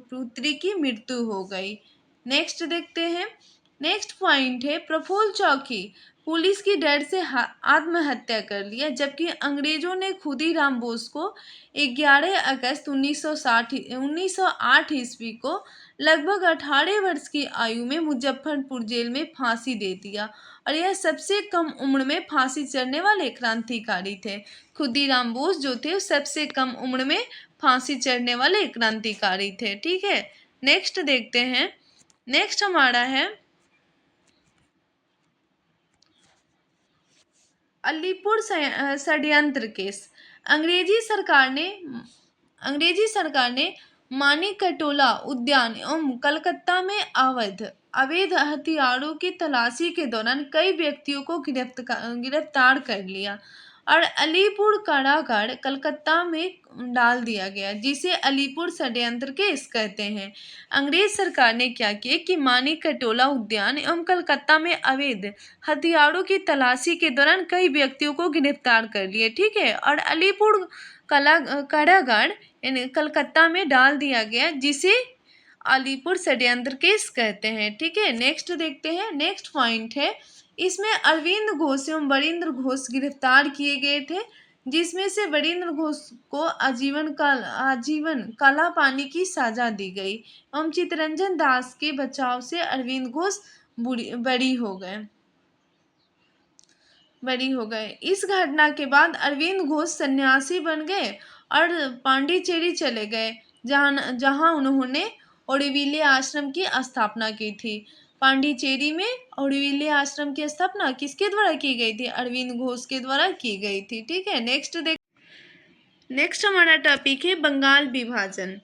पुत्री की मृत्यु हो गई। नेक्स्ट देखते हैं। नेक्स्ट पॉइंट है प्रफुल्ल चौकी पुलिस की डर से आत्महत्या कर लिया, जबकि अंग्रेजों ने खुदीराम बोस को 11 अगस्त 1908 ईस्वी को लगभग 18 वर्ष की आयु में मुजफ्फरपुर जेल में फांसी दे दिया और यह सबसे कम उम्र में फांसी चढ़ने वाले क्रांतिकारी थे। खुदीराम बोस जो थे सबसे कम उम्र में फांसी चढ़ने वाले क्रांतिकारी थे। ठीक है, नेक्स्ट देखते हैं। नेक्स्ट हमारा है अलीपुर षड्यंत्र केस। अंग्रेजी सरकार ने मानिकटोला उद्यान एवं कलकत्ता में अवैध हथियारों की तलाशी के दौरान कई व्यक्तियों को गिरफ्तार कर लिया और अलीपुर कारागार कलकत्ता में डाल दिया गया, जिसे अलीपुर षड्यंत्र केस कहते हैं। अंग्रेज सरकार ने क्या किया कि मानिकटोला उद्यान एवं कलकत्ता में अवैध हथियारों की तलाशी के दौरान कई व्यक्तियों को गिरफ्तार कर लिए। ठीक है, और अलीपुर कारागार कलकत्ता में डाल दिया गया, जिसे अलीपुर षड्यंत्र केस कहते हैं। ठीक है, नेक्स्ट देखते हैं। नेक्स्ट पॉइंट है इसमें अरविंद घोष एवं वरिंद्र घोष गिरफ्तार किए गए थे, जिसमें से वरिंद्र घोष को आजीवन काला पानी की सजा दी गई एवं चित्तरंजन दास के बचाव से अरविंद घोष बरी हो गए। इस घटना के बाद अरविंद घोष सन्यासी बन गए और पांडिचेरी चले गए, जहां उन्होंने ओडिविले आश्रम की स्थापना की थी। पांडिचेरी में ओडिविले आश्रम की स्थापना किसके द्वारा की गई थी? अरविंद घोष के द्वारा की गई थी। ठीक है, नेक्स्ट हमारा टॉपिक है बंगाल विभाजन,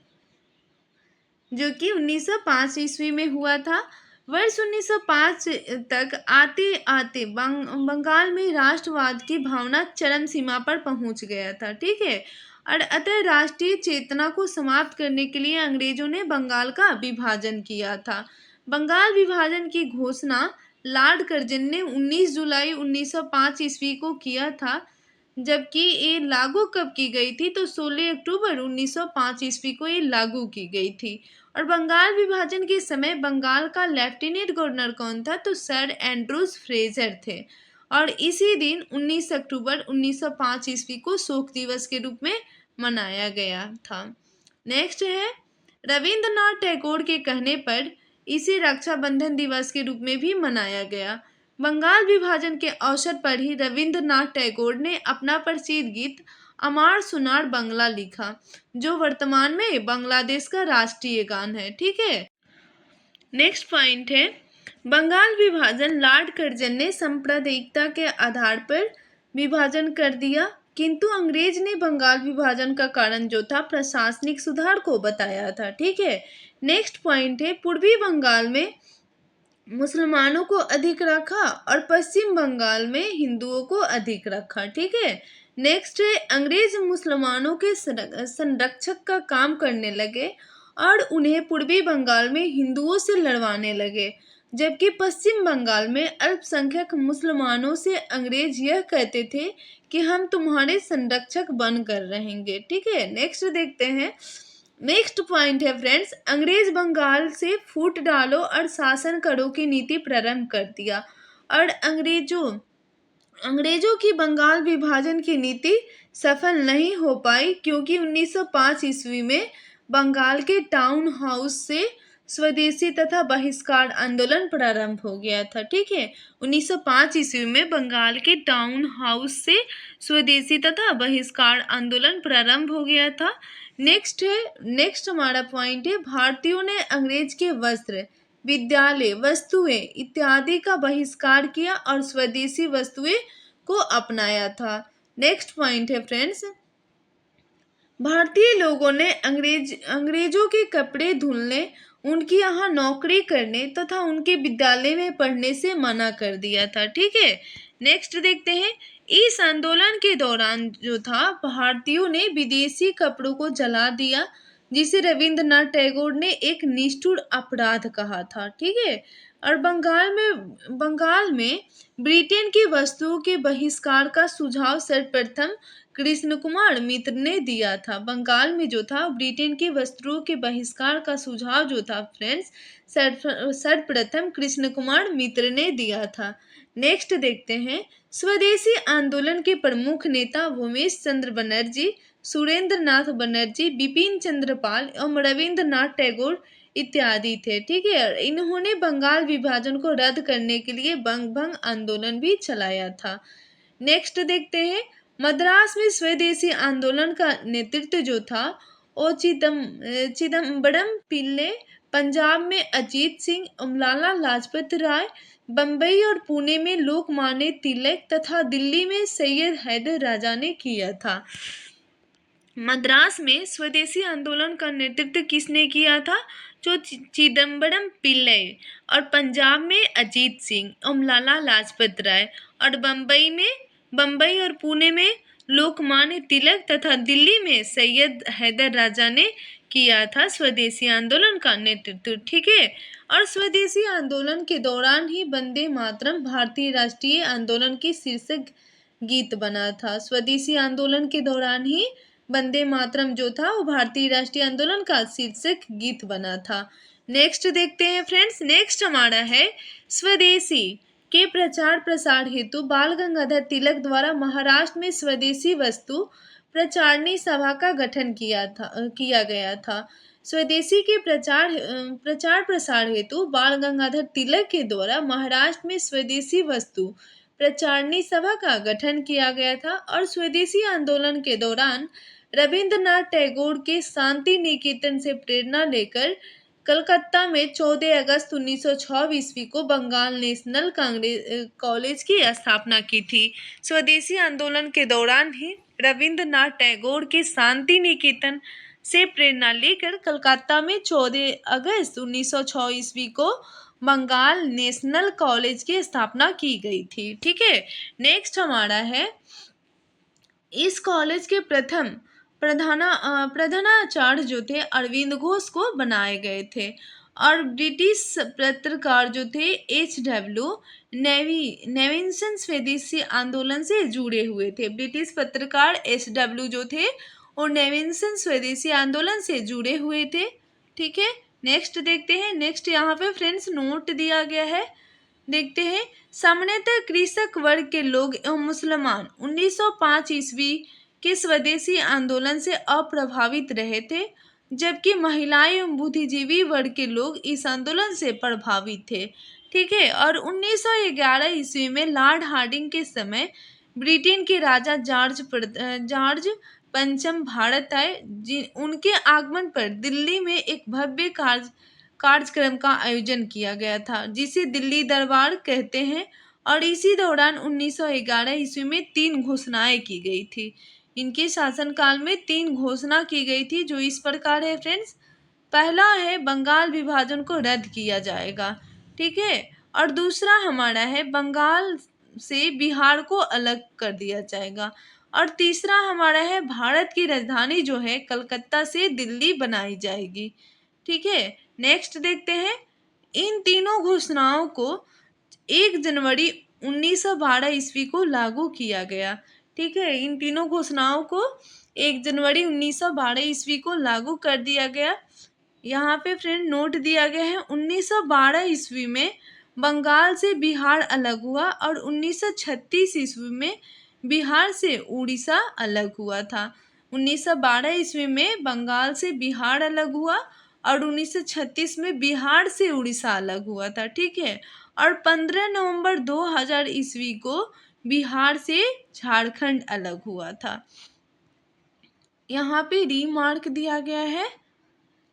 जो कि 1905 ईस्वी में हुआ था। वर्ष 1905 तक आते आते बंगाल में राष्ट्रवाद की भावना चरम सीमा पर पहुंच गया था। ठीक है, और अतः राष्ट्रीय चेतना को समाप्त करने के लिए अंग्रेजों ने बंगाल का विभाजन किया था। बंगाल विभाजन की घोषणा लॉर्ड कर्जन ने 19 जुलाई 1905 ईस्वी को किया था, जबकि ये लागू कब की गई थी? तो 16 अक्टूबर 1905 ईस्वी को ये लागू की गई थी। और बंगाल विभाजन के समय बंगाल का लेफ्टिनेंट गवर्नर कौन था? तो सर एंड्रूज फ्रेजर थे और इसी दिन 19 अक्टूबर 1905 ईस्वी को शोक दिवस के रूप में मनाया गया था। नेक्स्ट है रविंद्रनाथ टैगोर के कहने पर इसे रक्षाबंधन दिवस के रूप में भी मनाया गया। बंगाल विभाजन के अवसर पर ही रविंद्रनाथ टैगोर ने अपना प्रसिद्ध गीत अमार सुनार बंगला लिखा, जो वर्तमान में बांग्लादेश का राष्ट्रीय गान है। ठीक है, नेक्स्ट पॉइंट है बंगाल विभाजन। लॉर्ड कर्जन ने सांप्रदायिकता के आधार पर विभाजन कर दिया, किंतु अंग्रेज ने बंगाल विभाजन का कारण जो था प्रशासनिक सुधार को बताया था। ठीक है, नेक्स्ट पॉइंट है पूर्वी बंगाल में मुसलमानों को अधिक रखा और पश्चिम बंगाल में हिंदुओं को अधिक रखा। ठीक है, नेक्स्ट है अंग्रेज मुसलमानों के संरक्षक का काम करने लगे और उन्हें पूर्वी बंगाल में हिंदुओं से लड़वाने लगे, जबकि पश्चिम बंगाल में अल्पसंख्यक मुसलमानों से अंग्रेज यह कहते थे कि हम तुम्हारे संरक्षक बनकर रहेंगे। ठीक है, नेक्स्ट देखते हैं। नेक्स्ट पॉइंट है फ्रेंड्स, अंग्रेज बंगाल से फूट डालो और शासन करो की नीति प्रारंभ कर दिया। और अंग्रेजों की बंगाल विभाजन की नीति सफल नहीं हो पाई, क्योंकि 1905 ईस्वी में बंगाल के टाउन हाउस से स्वदेशी तथा बहिष्कार आंदोलन प्रारंभ हो गया था। ठीक है, 1905 ईस्वी में बंगाल के टाउन हाउस से स्वदेशी तथा बहिष्कार आंदोलन प्रारंभ हो गया था। नेक्स्ट हमारा पॉइंट है, भारतीयों ने अंग्रेज के वस्त्र, विद्यालय वस्तुएं इत्यादि का बहिष्कार किया और स्वदेशी वस्तुएं को अपनाया था। नेक्स्ट पॉइंट है फ्रेंड्स, भारतीय लोगों ने अंग्रेजों के कपड़े धुलने, उनकी यहाँ नौकरी करने तथा उनके विद्यालय में पढ़ने से मना कर दिया था। ठीक है, नेक्स्ट देखते हैं, इस आंदोलन के दौरान जो था भारतीयों ने विदेशी कपड़ों को जला दिया, जिसे रविंद्रनाथ टैगोर ने एक निष्ठुर अपराध कहा था। ठीक है, और बंगाल में ब्रिटेन की वस्तुओं के बहिष्कार का सुझाव सर्वप्रथम कृष्ण कुमार मित्र ने दिया था। बंगाल में जो था ब्रिटेन के वस्त्रों के बहिष्कार का सुझाव जो था फ्रेंड्स, सर्वप्रथम कृष्ण कुमार मित्र ने दिया था। नेक्स्ट देखते हैं, स्वदेशी आंदोलन के प्रमुख नेता भूमेश चंद्र बनर्जी, सुरेंद्र नाथ बनर्जी, बिपिन चंद्र पाल एवं रविंद्रनाथ टैगोर इत्यादि थे। ठीक है, इन्होंने बंगाल विभाजन को रद्द करने के लिए बंग भंग आंदोलन भी चलाया था। नेक्स्ट देखते हैं, मद्रास में स्वदेशी आंदोलन का नेतृत्व जो था वो चिदम्बरम पिल्ले, पंजाब में अजीत सिंह, लाला लाजपत राय, बम्बई और पुणे में लोकमान्य तिलक तथा दिल्ली में सैयद हैदर राजा ने किया था। मद्रास में स्वदेशी आंदोलन का नेतृत्व किसने किया था? जो चिदम्बरम पिल्ले, और पंजाब में अजीत सिंह और लाला लाजपत राय, और बम्बई और पुणे में लोकमान्य तिलक तथा दिल्ली में सैयद हैदर राजा ने किया था स्वदेशी आंदोलन का नेतृत्व। ठीक है, और स्वदेशी आंदोलन के दौरान ही वंदे मातरम भारतीय राष्ट्रीय आंदोलन की शीर्षक गीत बना था। स्वदेशी आंदोलन के दौरान ही वंदे मातरम जो था वो भारतीय राष्ट्रीय आंदोलन का शीर्षक गीत बना था। नेक्स्ट देखते हैं फ्रेंड्स, नेक्स्ट हमारा है, स्वदेशी के प्रचार प्रसार हेतु बाल गंगाधर तिलक द्वारा महाराष्ट्र में स्वदेशी वस्तु प्रचारणी सभा का गठन किया गया था। स्वदेशी के प्रचार प्रसार हेतु बाल गंगाधर तिलक के द्वारा महाराष्ट्र में स्वदेशी वस्तु प्रचारणी सभा का गठन किया गया था। और स्वदेशी आंदोलन के दौरान रविंद्रनाथ टैगोर के शांति निकेतन से प्रेरणा लेकर कलकत्ता में 14 अगस्त 1906 ईस्वी को बंगाल नेशनल कॉलेज की स्थापना की थी। स्वदेशी आंदोलन के दौरान ही रविंद्रनाथ टैगोर के शांति निकेतन से प्रेरणा लेकर कलकत्ता में 14 अगस्त 1906 ईस्वी को बंगाल नेशनल कॉलेज की स्थापना की गई थी। ठीक है, नेक्स्ट हमारा है, इस कॉलेज के प्रथम प्रधानाचार्य जो थे अरविंद घोष को बनाए गए थे। और ब्रिटिश पत्रकार जो थे H.W. नेविन्सन स्वदेशी आंदोलन से जुड़े हुए थे। ब्रिटिश पत्रकार H.W. जो थे और नेविन्सन स्वदेशी आंदोलन से जुड़े हुए थे। ठीक है, नेक्स्ट देखते हैं, नेक्स्ट यहाँ पे फ्रेंड्स नोट दिया गया है, देखते हैं, सामान्यतः कृषक वर्ग के लोग एवं मुसलमान 1905 ईस्वी के स्वदेशी आंदोलन से अप्रभावित रहे थे, जबकि महिलाएं एवं बुद्धिजीवी वर्ग के लोग इस आंदोलन से प्रभावित थे। ठीक है, और 1911 ईस्वी में लॉर्ड हार्डिंग के समय ब्रिटेन के राजा जॉर्ज पंचम भारत आए। उनके आगमन पर दिल्ली में एक भव्य कार्यक्रम का आयोजन किया गया था, जिसे दिल्ली दरबार कहते हैं। और इसी दौरान 1911 ईस्वी में 3 घोषणाएं की गई थी। इनके शासनकाल में 3 घोषणा की गई थी, जो इस प्रकार है फ्रेंड्स। पहला है, बंगाल विभाजन को रद्द किया जाएगा। ठीक है, और दूसरा हमारा है, बंगाल से बिहार को अलग कर दिया जाएगा। और तीसरा हमारा है, भारत की राजधानी जो है कलकत्ता से दिल्ली बनाई जाएगी। ठीक है, नेक्स्ट देखते हैं, इन तीनों घोषणाओं को 1 जनवरी 1912 ईस्वी को लागू किया गया। ठीक है, इन तीनों घोषणाओं को 1 जनवरी 1912 ईस्वी को लागू कर दिया गया। यहाँ पे फ्रेंड नोट दिया गया है 1912 ईस्वी में बंगाल से बिहार अलग हुआ और 1936 ईस्वी में बिहार से उड़ीसा अलग हुआ था। 1912 ईस्वी में बंगाल से बिहार अलग हुआ और 1936 में बिहार से उड़ीसा अलग हुआ था। ठीक है, और 15 नवंबर 2000 ईस्वी को बिहार से झारखंड अलग हुआ था। यहाँ पे रीमार्क दिया गया है,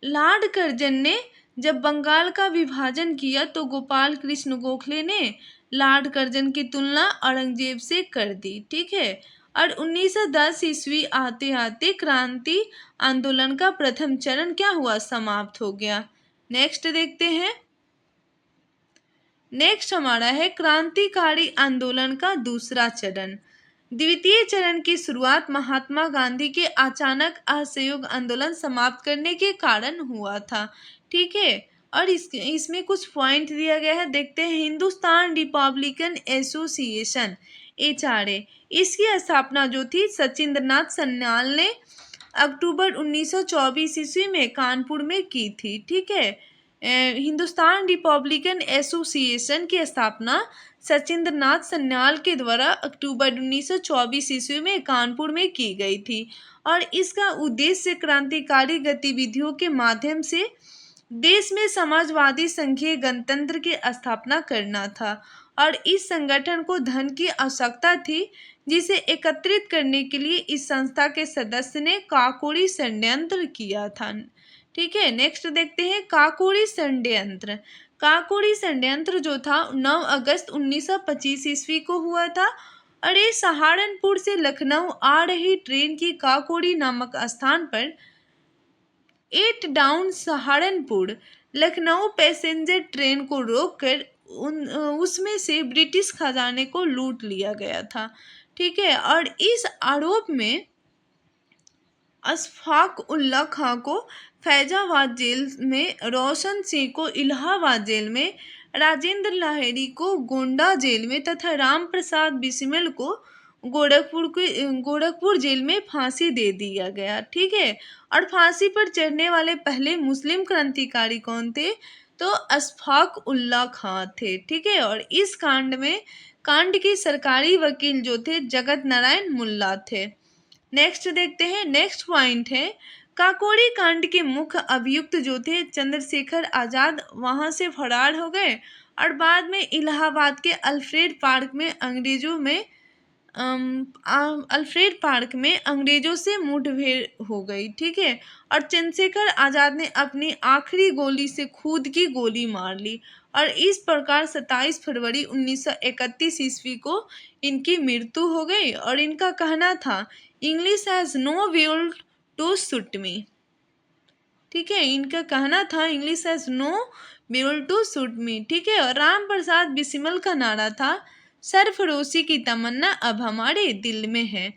लॉर्ड कर्जन ने जब बंगाल का विभाजन किया तो गोपाल कृष्ण गोखले ने लॉर्ड कर्जन की तुलना औरंगजेब से कर दी। ठीक है, और 1910 ईस्वी आते आते क्रांति आंदोलन का प्रथम चरण क्या हुआ, समाप्त हो गया। नेक्स्ट देखते हैं। नेक्स्ट हमारा है क्रांतिकारी आंदोलन का दूसरा चरण। द्वितीय चरण की शुरुआत महात्मा गांधी के अचानक असहयोग आंदोलन समाप्त करने के कारण हुआ था। ठीक है, और इसमें कुछ पॉइंट दिया गया है, देखते हैं। हिंदुस्तान रिपब्लिकन एसोसिएशन HRA, इसकी स्थापना जो थी सचिंद्र नाथ सन्याल ने अक्टूबर 1924 ईस्वी में कानपुर में की थी। ठीक है, हिंदुस्तान रिपब्लिकन एसोसिएशन की स्थापना सचिंद्र नाथ सन्याल के द्वारा अक्टूबर 1924 ईस्वी में कानपुर में की गई थी और इसका उद्देश्य क्रांतिकारी गतिविधियों के माध्यम से देश में समाजवादी संघीय गणतंत्र की स्थापना करना था और इस संगठन को धन की आवश्यकता थी जिसे एकत्रित करने के लिए इस संस्था के सदस्य ने काकोरी षड्यंत्र किया था। ठीक है, नेक्स्ट देखते हैं काकोरी षड्यंत्र। काकोरी षड्यंत्र जो था 9 अगस्त 1925 ईस्वी को हुआ था और ये सहारनपुर से लखनऊ आ रही ट्रेन की काकोरी नामक स्थान पर 8 down Saharanpur Lucknow passenger train को रोककर उसमें से ब्रिटिश खजाने को लूट लिया गया था। ठीक है, और इस आरोप में अशफाक उल्ला खां को फैजाबाद जेल में, रोशन सिंह को इलाहाबाद जेल में, राजेंद्र लाहिड़ी को गोंडा जेल में तथा राम प्रसाद बिस्मिल को गोरखपुर जेल में फांसी दे दिया गया। ठीक है, और फांसी पर चढ़ने वाले पहले मुस्लिम क्रांतिकारी कौन थे, तो अशफाक उल्ला खां थे। ठीक है, और इस कांड के सरकारी वकील जो थे जगत नारायण मुल्ला थे। नेक्स्ट देखते हैं। नेक्स्ट पॉइंट है काकोरी कांड के मुख्य अभियुक्त जो थे चंद्रशेखर आजाद वहां से फरार हो गए और बाद में इलाहाबाद के अल्फ्रेड पार्क में अंग्रेजों से मुठभेड़ हो गई। ठीक है, और चंद्रशेखर आजाद ने अपनी आखिरी गोली से खुद की गोली मार ली और इस प्रकार 27 फरवरी 1931 ईस्वी को इनकी मृत्यु हो गई और इनका कहना था English has no will to shoot me. ठीक है, इनका कहना था English has no will to shoot me. ठीक है, और राम प्रसाद बिस्मिल का नारा था सरफरोशी की तमन्ना अब हमारे दिल में है।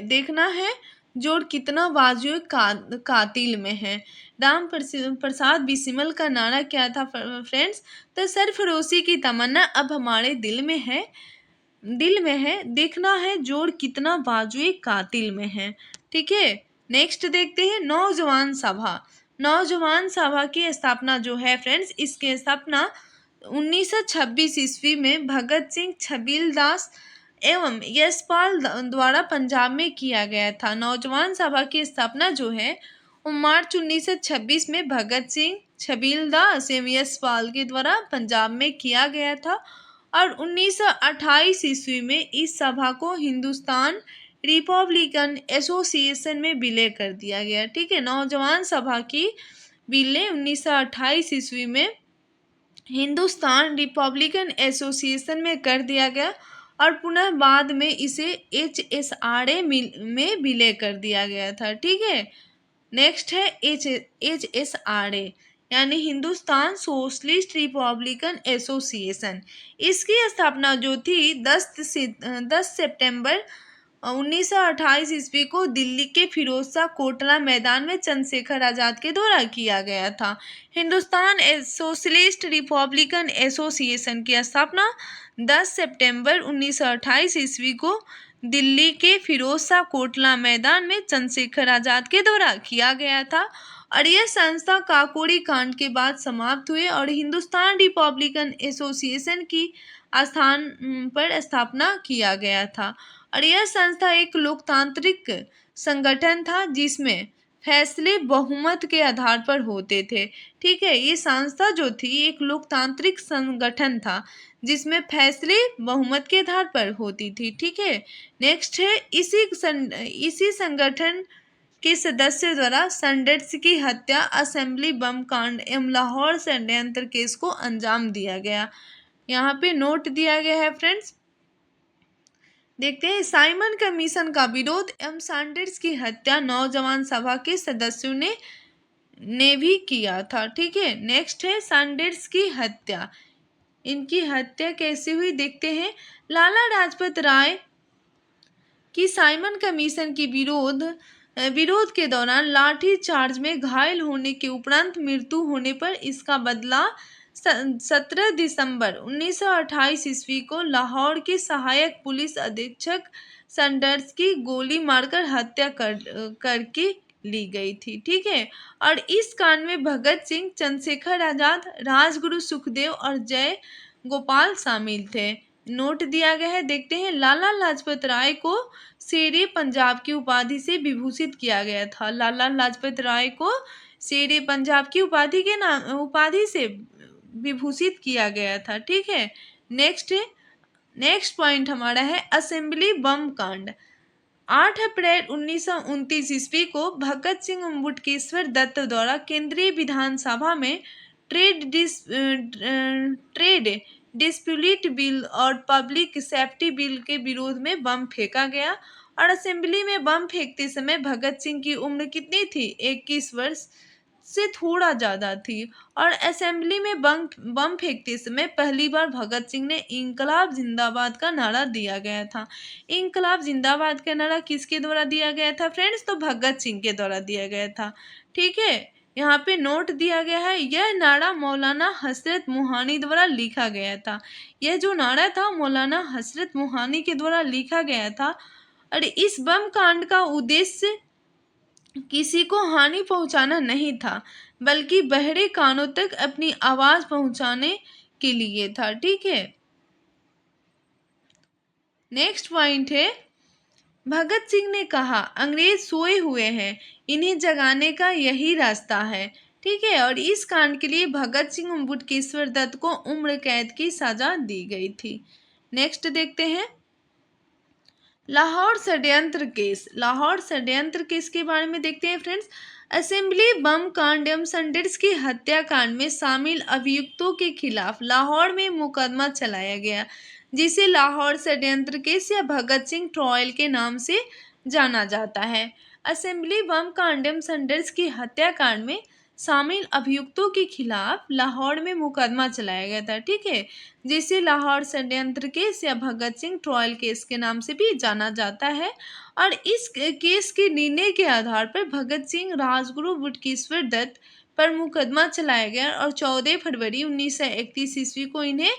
देखना है जोड़ कितना बाजुए कातिल में है। राम प्रसाद बिस्मिल का नारा क्या था फ्रेंड्स, तो सरफरोशी की तमन्ना अब हमारे दिल में है। देखना है जोड़ कितना बाजुए कातिल में है। ठीक है, नेक्स्ट देखते हैं नौजवान सभा की स्थापना जो है फ्रेंड्स, इसकी स्थापना 1926 ईस्वी में भगत सिंह, छबील दास एवं यशपाल द्वारा पंजाब में किया गया था। नौजवान सभा की स्थापना जो है वो मार्च 1926 में भगत सिंह, छबील दास एवं यशपाल के द्वारा पंजाब में किया गया था और 1928 ईस्वी में इस सभा को हिंदुस्तान रिपब्लिकन एसोसिएशन में विलय कर दिया गया। ठीक है, नौजवान सभा की विलय 1928 ईस्वी में हिंदुस्तान रिपब्लिकन एसोसिएशन में कर दिया गया और पुनः बाद में इसे HSRA में विलय कर दिया गया था। ठीक है, नेक्स्ट है HSRA यानी हिंदुस्तान सोशलिस्ट रिपब्लिकन एसोसिएशन। इसकी स्थापना जो थी 10 सितंबर 1928 ईस्वी को दिल्ली के फिरोजशाह कोटला मैदान में चंद्रशेखर आजाद के द्वारा किया गया था। हिंदुस्तान सोशलिस्ट रिपब्लिकन एसोसिएशन की स्थापना 10 सितंबर 1928 ईस्वी को दिल्ली के फिरोजशाह कोटला मैदान में चंद्रशेखर आजाद के द्वारा किया गया था और यह संस्था काकोरी कांड के बाद समाप्त हुए और हिंदुस्तान रिपब्लिकन एसोसिएशन की स्थान पर स्थापना किया गया था। और यह संस्था एक लोकतांत्रिक संगठन था जिसमें फैसले बहुमत के आधार पर होते थे। ठीक है, ये संस्था जो थी एक लोकतांत्रिक संगठन था जिसमें फैसले बहुमत के आधार पर होती थी। ठीक है, नेक्स्ट है इसी संगठन के सदस्य द्वारा सैंडर्स की हत्या, असेंबली बम कांड एवं लाहौर षड्यंत्र केस को अंजाम दिया गया। यहाँ पे नोट दिया गया है फ्रेंड्स, देखते हैं। साइमन कमीशन का विरोध एवं सैंडर्स की हत्या नौजवान सभा के सदस्यों ने भी किया था। ठीक है, नेक्स्ट है सैंडर्स की हत्या। इनकी हत्या कैसे हुई देखते हैं। लाला लाजपत राय की साइमन कमीशन की विरोध के दौरान लाठी चार्ज में घायल होने के उपरांत मृत्यु होने पर इसका बदला 17 दिसंबर 1928 ईस्वी को लाहौर के सहायक पुलिस अधीक्षक सैंडर्स की गोली मारकर हत्या करके ली गई थी। ठीक है, और इस कांड में भगत सिंह, चंद्रशेखर आजाद, राजगुरु सुखदेव और जय गोपाल शामिल थे। नोट दिया गया है, देखते हैं। लाला लाजपत राय को शेरे पंजाब की उपाधि से विभूषित किया गया था। लाला लाजपत राय को शेरे पंजाब की उपाधि से विभूषित किया गया था। ठीक है, नेक्स्ट पॉइंट हमारा है असेंबली बम कांड। 8 अप्रैल 1929 ईस्वी को भगत सिंह और बटुकेश्वर दत्त द्वारा केंद्रीय विधानसभा में ट्रेड डिस्प्यूट बिल और पब्लिक सेफ्टी बिल के विरोध में बम फेंका गया और असेंबली में बम फेंकते समय भगत सिंह की उम्र कितनी थी? 21 वर्ष से थोड़ा ज़्यादा थी। और असेंबली में बम फेंकते समय पहली बार भगत सिंह ने इंकलाब जिंदाबाद का नारा दिया गया था। इंकलाब जिंदाबाद का नारा किसके द्वारा दिया गया था फ्रेंड्स? तो भगत सिंह के द्वारा दिया गया था। ठीक है, यहाँ पे नोट दिया गया है, यह नारा मौलाना हजरत मोहानी द्वारा लिखा गया था। यह जो नारा था मौलाना हजरत मोहानी के द्वारा लिखा गया था। और इस बम कांड का उद्देश्य किसी को हानि पहुंचाना नहीं था, बल्कि बहरे कानों तक अपनी आवाज पहुंचाने के लिए था। ठीक है, नेक्स्ट पॉइंट है भगत सिंह ने कहा अंग्रेज सोए हुए हैं, इन्हें जगाने का यही रास्ता है। ठीक है, और इस कांड के लिए भगत सिंह और बटुकेश्वर दत्त को उम्र कैद की सजा दी गई थी। नेक्स्ट देखते हैं लाहौर षड्यंत्र केस। लाहौर षड्यंत्र केस के बारे में देखते हैं फ्रेंड्स। असेंबली बम कांड एवं सैंडर्स की हत्याकांड में शामिल अभियुक्तों के खिलाफ लाहौर में मुकदमा चलाया गया, जिसे लाहौर षड्यंत्र केस या भगत सिंह ट्रायल के नाम से जाना जाता है। असेंबली बम कांड एवं सैंडर्स की हत्याकांड में शामिल अभियुक्तों के खिलाफ लाहौर में मुकदमा चलाया गया था। ठीक है, जिसे लाहौर षड्यंत्र केस या भगत सिंह ट्रायल केस के नाम से भी जाना जाता है। और इस केस के निर्णय के आधार पर भगत सिंह, राजगुरु, बटुकेश्वर दत्त पर मुकदमा चलाया गया और 14 फरवरी 1931 ईस्वी को इन्हें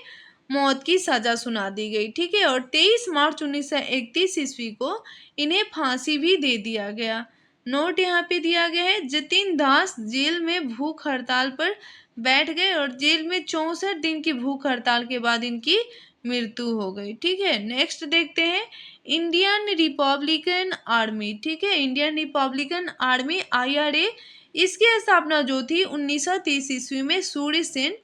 मौत की सजा सुना दी गई। ठीक है, और 23 मार्च 1931 ईस्वी को इन्हें फांसी भी दे दिया गया। नोट यहाँ पे दिया गया है जतिन दास जेल में भूख हड़ताल पर बैठ गए और जेल में 64 दिन की भूख हड़ताल के बाद इनकी मृत्यु हो गई। ठीक है, नेक्स्ट देखते हैं इंडियन रिपब्लिकन आर्मी। ठीक है, इंडियन रिपब्लिकन आर्मी IRA, इसकी स्थापना जो थी 1930 ईस्वी में सूर्य सेन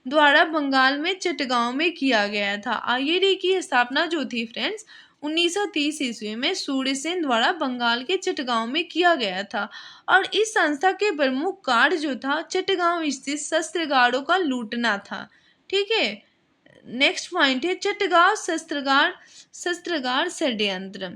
द्वारा बंगाल में चटगांव में किया गया था। IRA की स्थापना जो थी फ्रेंड्स 1930 ईस्वी में सूर्य सेन द्वारा बंगाल के चटगांव में किया गया था। और इस संस्था के प्रमुख कार्य जो था चटगांव स्थित शस्त्रागारों का लूटना था। ठीक है, नेक्स्ट पॉइंट है चटगांव शस्त्रागार षड्यंत्र।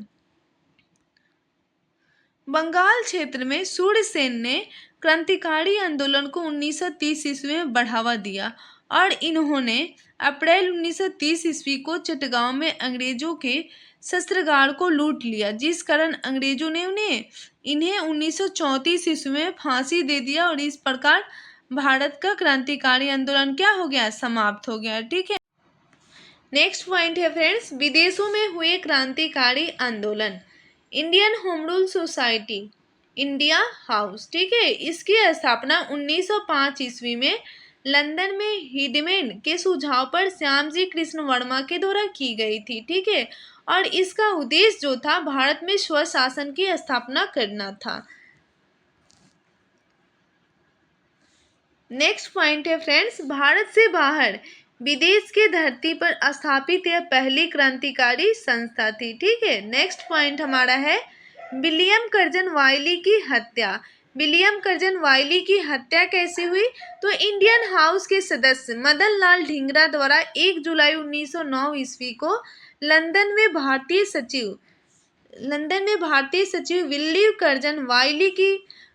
बंगाल क्षेत्र में सूर्य सेन ने क्रांतिकारी आंदोलन को 1930 ईस्वी में बढ़ावा दिया और इन्होंने अप्रैल 1930 ईस्वी को चटगांव में अंग्रेजों के शस्त्रागार को लूट लिया, जिस कारण अंग्रेजों ने इन्हें 1934 ईस्वी में फांसी दे दिया और इस प्रकार भारत का क्रांतिकारी आंदोलन क्या हो गया, समाप्त हो गया। ठीक है, नेक्स्ट पॉइंट है फ्रेंड्स, विदेशों में हुए क्रांतिकारी आंदोलन। Indian home rule society, India house, ठीक है, इसकी स्थापना 1905 ईस्वी में लंदन में हिडमेन के सुझाव पर श्यामजी कृष्ण वर्मा के द्वारा की गई थी। ठीक है, और इसका उद्देश्य जो था भारत में स्वशासन की स्थापना करना था। नेक्स्ट पॉइंट है फ्रेंड्स, भारत से बाहर विदेश के धरती पर स्थापित यह पहली क्रांतिकारी संस्था थी। ठीक है, नेक्स्ट पॉइंट हमारा है विलियम कर्जन वाइली की हत्या। विलियम कर्जन वाइली की हत्या कैसे हुई? तो इंडियन हाउस के सदस्य मदन लाल ढींगरा द्वारा 1 जुलाई 1909 ईस्वी को लंदन में भारतीय सचिव विलियम कर्जन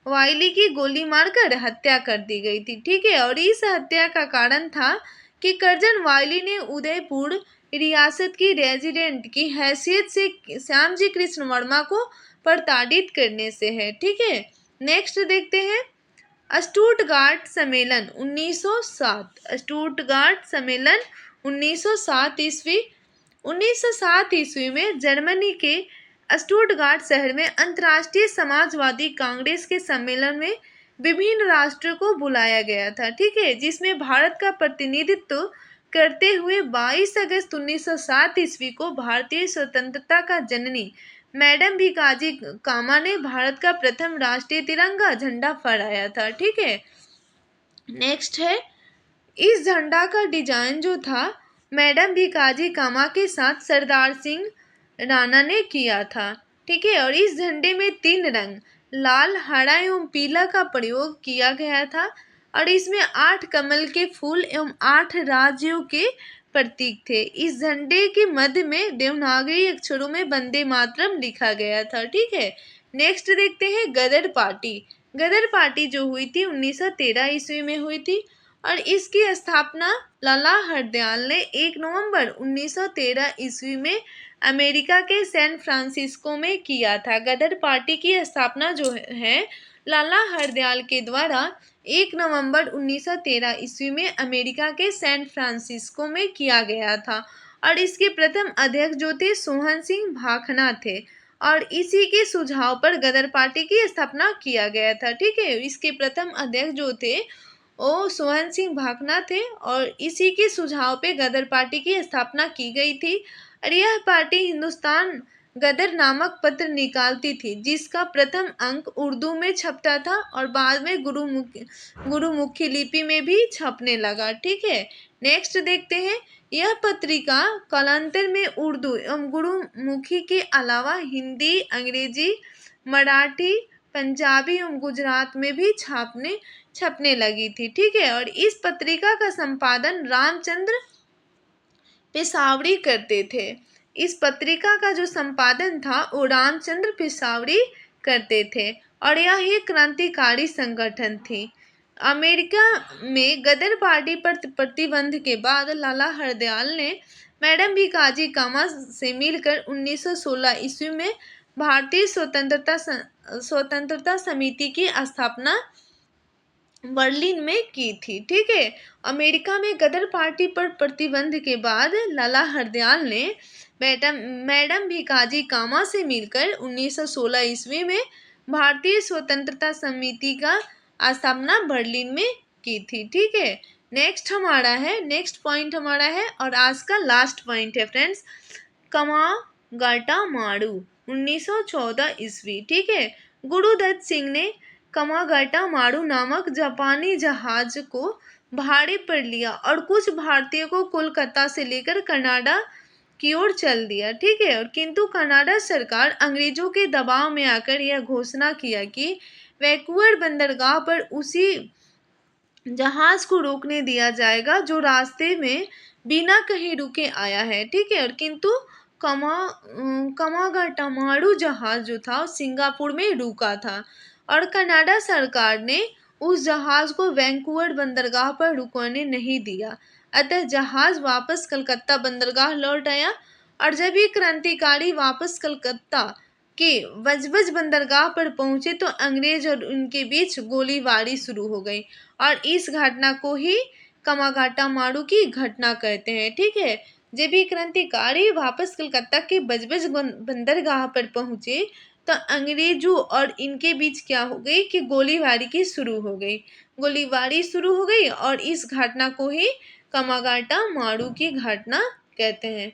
वाइली की गोली मारकर हत्या कर दी गई थी। ठीक है, और इस हत्या का कारण था कि कर्जन वाइली ने उदयपुर रियासत की रेजिडेंट की हैसियत से श्यामजी कृष्ण वर्मा को प्रताड़ित करने से है। ठीक है, नेक्स्ट देखते हैं स्टुटगार्ट सम्मेलन 1907। स्टुटगार्ट सम्मेलन 1907 ईस्वी 1907 ईस्वी में जर्मनी के स्टुटगार्ट शहर में अंतर्राष्ट्रीय समाजवादी कांग्रेस के सम्मेलन में विभिन्न राष्ट्रों को बुलाया गया था। ठीक है, जिसमें भारत का प्रतिनिधित्व करते हुए 22 अगस्त 1907 ईस्वी को भारतीय स्वतंत्रता का जननी मैडम भिकाजी कामा ने भारत का प्रथम राष्ट्रीय तिरंगा झंडा फहराया था। ठीक है, नेक्स्ट है इस झंडा का डिजाइन जो था मैडम भिकाजी कामा के साथ सरदार सिंह राणा ने किया था। ठीक है, और इस झंडे में 3 रंग लाल, हरा एवं पीला का प्रयोग किया गया था और इसमें 8 कमल के फूल एवं 8 राज्यों के प्रतीक थे। इस झंडे के मध्य में देवनागरी अक्षरों में वंदे मातरम लिखा गया था। ठीक है, नेक्स्ट देखते हैं गदर पार्टी। गदर पार्टी जो हुई थी 1913 ईस्वी में हुई थी और इसकी स्थापना लाला हरदयाल ने 1 नवंबर 1913 ईस्वी में अमेरिका के सैन फ्रांसिस्को में किया था। गदर पार्टी की स्थापना जो है लाला हरदयाल के द्वारा 1 नवंबर 1913 ईस्वी में अमेरिका के सैन फ्रांसिस्को में किया गया था और इसके प्रथम अध्यक्ष जो थे सोहन सिंह भाखना थे और इसी के सुझाव पर गदर पार्टी की स्थापना किया गया था। ठीक है, इसके प्रथम अध्यक्ष जो थे वो सोहन सिंह भाखना थे और इसी के सुझाव पे गदर पार्टी की स्थापना की गई थी और यह पार्टी हिंदुस्तान गदर नामक पत्र निकालती थी जिसका प्रथम अंक उर्दू में छपता था और बाद में गुरुमुखी लिपि में भी छपने लगा। ठीक है, नेक्स्ट देखते हैं यह पत्रिका कालांतर में उर्दू एवं गुरुमुखी के अलावा हिंदी, अंग्रेजी, मराठी, पंजाबी एवं गुजरात में भी छपने लगी थी। ठीक है, और इस पत्रिका का संपादन रामचंद्र पेशावरी करते थे। इस पत्रिका का जो संपादन था वो रामचंद्र पेशावरी करते थे और यह एक क्रांतिकारी संगठन थी। अमेरिका में गदर पार्टी पर प्रतिबंध के बाद लाला हरदयाल ने मैडम भिकाजी कामा से मिलकर 1916 ईस्वी में भारतीय स्वतंत्रता समिति की स्थापना बर्लिन में की थी। ठीक है, अमेरिका में गदर पार्टी पर प्रतिबंध के बाद लाला हरदयाल ने मैडम भिकाजी कामा से मिलकर 1916 ईस्वी में भारतीय स्वतंत्रता समिति का स्थापना बर्लिन में की थी। ठीक है, नेक्स्ट पॉइंट हमारा है और आज का लास्ट पॉइंट है फ्रेंड्स, कमागाटा मारू 1914 ईस्वी। ठीक है, गुरुदत्त सिंह ने कमागाटा मारू नामक जापानी जहाज को भाड़े पर लिया और कुछ भारतीयों को कोलकाता से लेकर कनाडा की ओर चल दिया। ठीक है, और किंतु कनाडा सरकार अंग्रेजों के दबाव में आकर यह घोषणा किया कि वैंकूवर बंदरगाह पर उसी जहाज को रोकने दिया जाएगा जो रास्ते में बिना कहीं रुके आया है। ठीक है, और किंतु कमागाटा मारू जहाज जो था सिंगापुर में रुका था और कनाडा सरकार ने उस जहाज को वैंकूवर बंदरगाह पर रुकने नहीं दिया, अतः जहाज वापस कलकत्ता बंदरगाह लौट आया और जब ये क्रांतिकारी वापस कलकत्ता के बजबज बंदरगाह पर पहुंचे तो अंग्रेज और उनके बीच गोलीबारी शुरू हो गई और इस घटना को ही कमागाटा मारू की घटना कहते हैं। ठीक है, जब ये क्रांतिकारी वापस कलकत्ता के बजबज बंदरगाह पर पहुंचे तो अंग्रेजों और इनके बीच क्या हो गई कि गोलीबारी की शुरू हो गई। गोलीबारी शुरू हो गई और इस घटना को ही कमागाटा मारू की घटना कहते हैं।